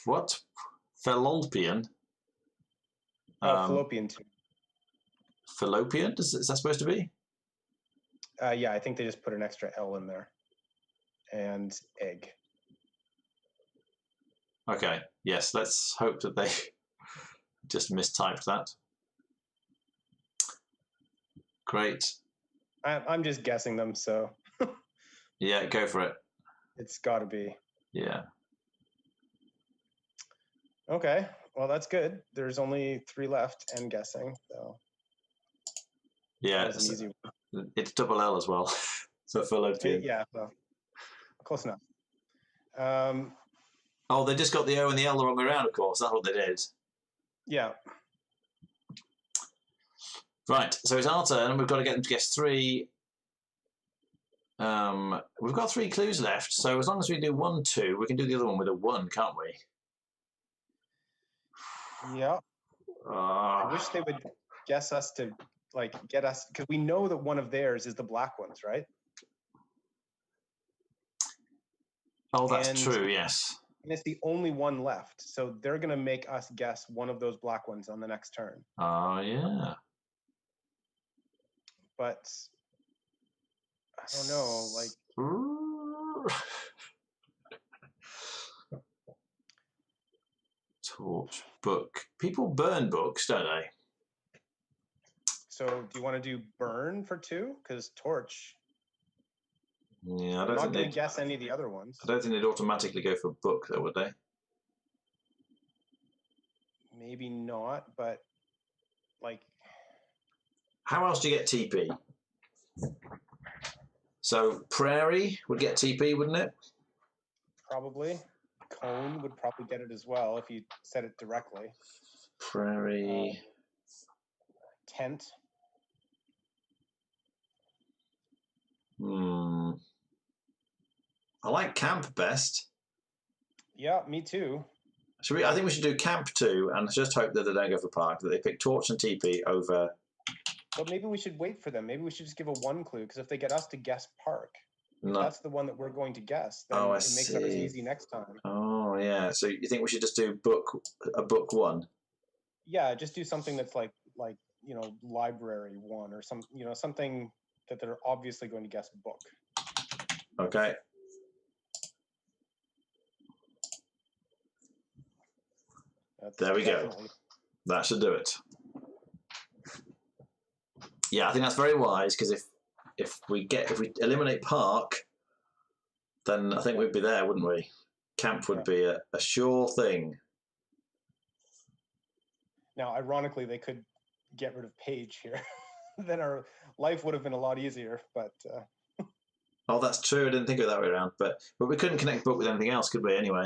What? Fallopian? Fallopian tube. Fallopian? Is that supposed to be? Yeah, I think they just put an extra L in there. And egg. Okay, yes, let's hope that they just mistyped that. Great. I'm just guessing them, so... Yeah, go for it. It's got to be. Yeah. Okay, well, that's good. There's only 3 left and guessing, so... Yeah, that was an easy one. It's double L as well. So fallopian. Yeah, well, close enough. Oh, they just got the O and the L the wrong way around, of course. That's what they did. Yeah. Right, so it's our turn, and we've got to get them to guess 3. We've got 3 clues left, so as long as we do 1, 2, we can do the other one with a 1, can't we? Yeah. I wish they would guess us to, like, get us, because we know that one of theirs is the black ones, right? Oh, that's true, yes. And it's the only one left, so they're going to make us guess one of those black ones on the next turn. Oh, yeah. But I don't know, like... Torch, book. People burn books, don't they? So do you want to do burn for 2? Because torch... Yeah, I don't I'm not think going to guess any of the other ones. I don't think they'd automatically go for book, though, would they? Maybe not, but like... How else do you get TP? So prairie would get TP, wouldn't it? Probably. Cone would probably get it as well if you said it directly. Prairie. Tent. I like camp best. Yeah, me too. I think we should do camp 2 and just hope that they don't go for park, that they pick torch and TP over... But maybe we should wait for them. Maybe we should just give a 1 clue, because if they get us to guess park, if that's the one that we're going to guess, then it makes ours easy next time. Oh, yeah. So you think we should just do a book 1? Yeah, just do something that's like you know, library 1 or something that they're obviously going to guess book. Okay. There we go. That should do it. Yeah, I think that's very wise, because if we eliminate park, then I think we'd be there, wouldn't we? Camp would be a sure thing. Now, ironically, they could get rid of page here. Then our life would have been a lot easier, but... Oh, that's true. I didn't think of it that way around. But we couldn't connect book with anything else, could we, anyway?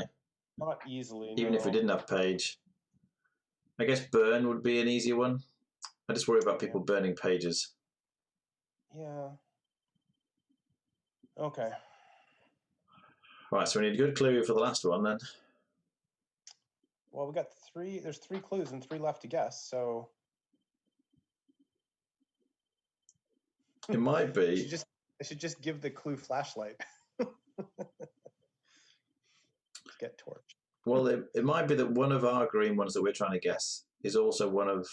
Not easily, even if we didn't have page. I guess burn would be an easier one. I just worry about people burning pages. Yeah. Okay. Right, so we need a good clue for the last one, then. Well, we got 3. There's 3 clues and 3 left to guess, so... It might be. I should just give the clue flashlight. get torched. Well, it might be that one of our green ones that we're trying to guess is also one of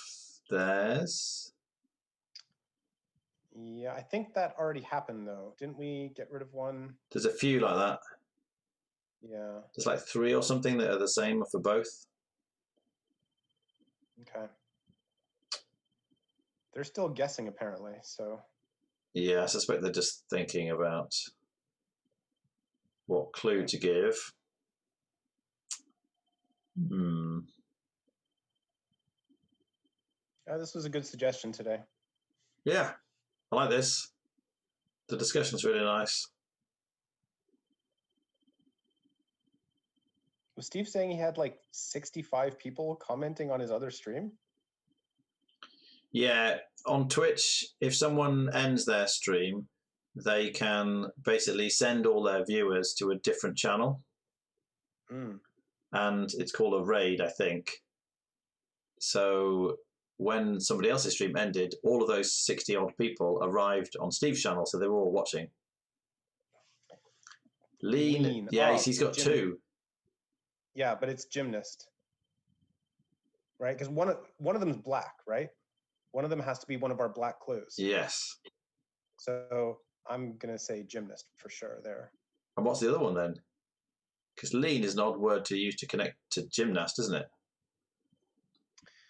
theirs. Yeah, I think that already happened, though. Didn't we get rid of one? There's a few like that. Yeah. There's like 3 or something that are the same for both. Okay. They're still guessing, apparently, so... Yeah, I suspect they're just thinking about what clue to give. This was a good suggestion today. Yeah, I like this. The discussion's really nice. Was Steve saying he had like 65 people commenting on his other stream? Yeah, on Twitch, if someone ends their stream, they can basically send all their viewers to a different channel. And it's called a raid, I think. So when somebody else's stream ended, all of those 60-odd people arrived on Steve's channel, so they were all watching. Lean. Yeah, he's got 2. Yeah, but it's gymnast, right? Because one of them is black, right? One of them has to be one of our black clues. Yes. So I'm gonna say gymnast for sure there. And what's the other one then? Because lean is an odd word to use to connect to gymnast, isn't it?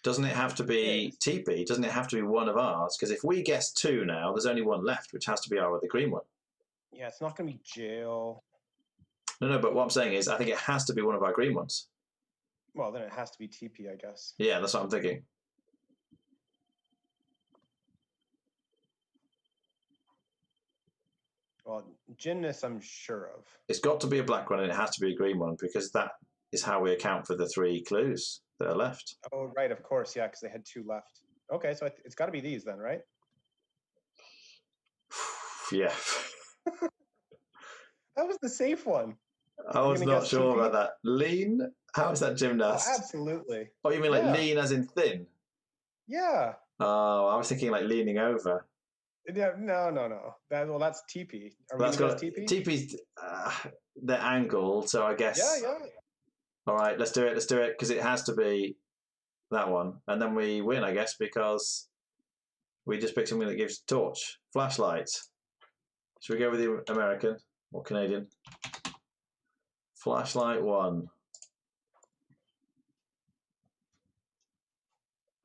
Doesn't it have to be TP? Doesn't it have to be one of ours? Because if we guess 2 now, there's only one left, which has to be our other green one. Yeah, it's not gonna be jail. No, but what I'm saying is I think it has to be one of our green ones. Well, then it has to be TP, I guess. Yeah, that's what I'm thinking. Well, gymnast, I'm sure of. It's got to be a black one and it has to be a green one because that is how we account for the 3 clues that are left. Oh, right, of course, yeah, because they had 2 left. Okay, so it's got to be these then, right? Yeah. That was the safe one. I was not sure about that. Lean? How is that gymnast? Oh, absolutely. Oh, you mean like lean as in thin? Yeah. Oh, I was thinking like leaning over. Yeah, no. That's TP. That's got TP? TP's the angle, so I guess. Yeah. All right, let's do it because it has to be that one, and then we win, I guess, because we just picked something that gives torch, flashlight. Should we go with the American or Canadian? Flashlight 1.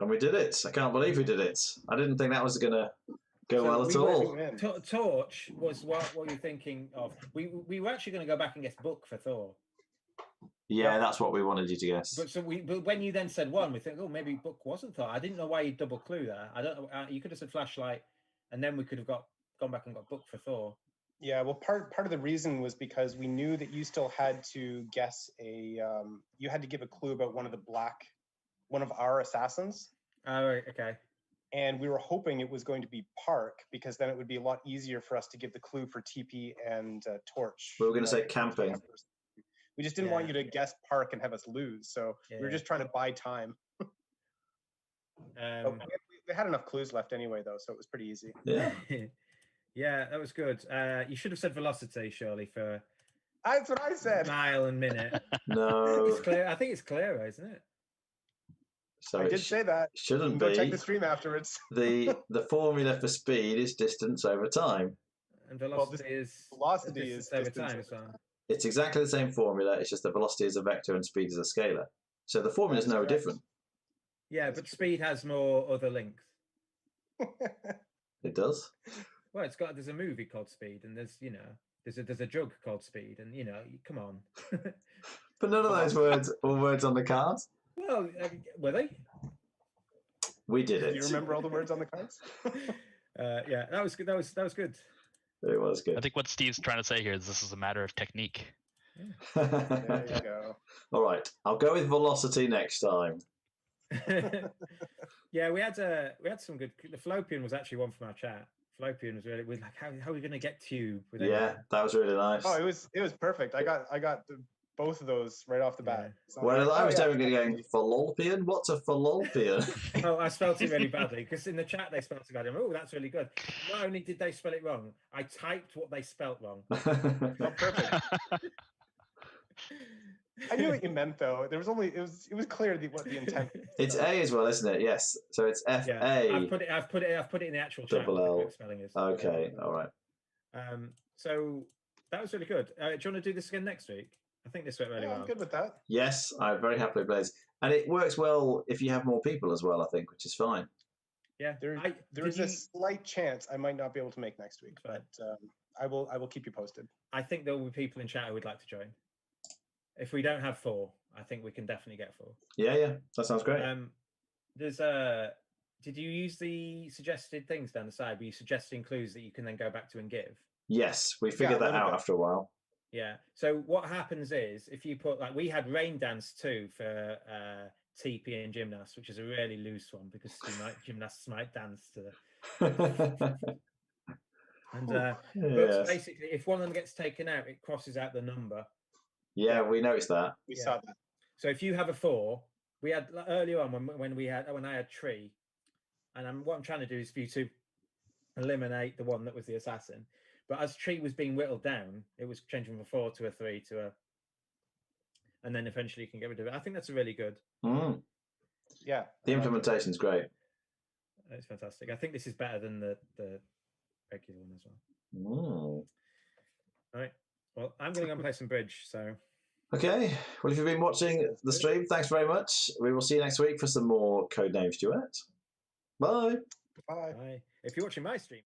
And we did it. I can't believe we did it. I didn't think that was going to go well at all. Torch was what you're thinking of. We were actually going to go back and guess book for Thor. Yeah, that's what we wanted you to guess. But when you then said 1, we think, oh, maybe book wasn't Thor. I didn't know why you double clue there. I don't know. You could have said flashlight, and then we could have gone back and got book for Thor. Yeah, well, part of the reason was because we knew that you still had to guess you had to give a clue about one of our assassins. Oh, okay. And we were hoping it was going to be Park because then it would be a lot easier for us to give the clue for TP and Torch. We were going to say camping. We just didn't want you to guess Park and have us lose, so we were just trying to buy time. We had enough clues left anyway, though, so it was pretty easy. Yeah. Yeah, that was good. You should have said velocity, surely, for... That's what I said. Mile and minute. No. It's clear. I think it's clearer, isn't it? So I did say that. Shouldn't go be. Check the stream afterwards. the formula for speed is distance over time. And velocity is over time. So. It's exactly the same formula. It's just that velocity is a vector and speed is a scalar. So the formula is no different. Yeah, but speed has more other links. It does. Well, there's a movie called Speed, and there's a drug called Speed, and come on. But none of those words were words on the cards. Well, were they? We did it. Do you remember all the words on the cards? Yeah, that was good. That was good. It was good. I think what Steve's trying to say here is this is a matter of technique. Yeah. There you go. All right, I'll go with velocity next time. Yeah, we had some good. The Fallopian was actually one from our chat. Fallopian was really. We're like, how are we going to get tube? Yeah, that was really nice. Oh, it was perfect. I got both of those right off the bat. So well, I was definitely going fallopian. What's a fallopian? Oh, I spelled it really badly because in the chat they spelled it badly. Oh, that's really good. Not only did they spell it wrong, I typed what they spelt wrong. Oh, perfect. I knew what you meant though. There was only it was clear what the intent. It's A as well, isn't it? Yes. So it's F Yeah, A. I've put it in the actual chat. Double What the L. correct spelling is. Okay. All right. So that was really good. Do you want to do this again next week? I think this went really Yeah, well. I'm good with that. Yes, I very happily play this, and it works well if you have more people as well. I think, which is fine. Yeah, There's a slight chance I might not be able to make next week, but I will keep you posted. I think there will be people in chat who would like to join. If we don't have 4, I think we can definitely get 4. Yeah, that sounds great. Did you use the suggested things down the side? Were you suggesting clues that you can then go back to and give? Yes, we figured that out after a while. Yeah. So what happens is if you put we had rain dance too for TP and gymnast, which is a really loose one because gymnasts might dance to. But basically, if one of them gets taken out, it crosses out the number. Yeah, we noticed that. We saw that. So if you have a 4, we had earlier on when I had tree, and what I'm trying to do is for you to eliminate the one that was the assassin. But as tree was being whittled down, it was changing from a 4 to a 3 to a, and then eventually you can get rid of it. I think that's a really good. Yeah, the implementation's great. It's fantastic. I think this is better than the regular one as well. All right. Well, I'm going to go and play some bridge. So. Okay. Well, if you've been watching the stream, thanks very much. We will see you next week for some more Codenames Duet. Bye. Bye. Bye. If you're watching my stream.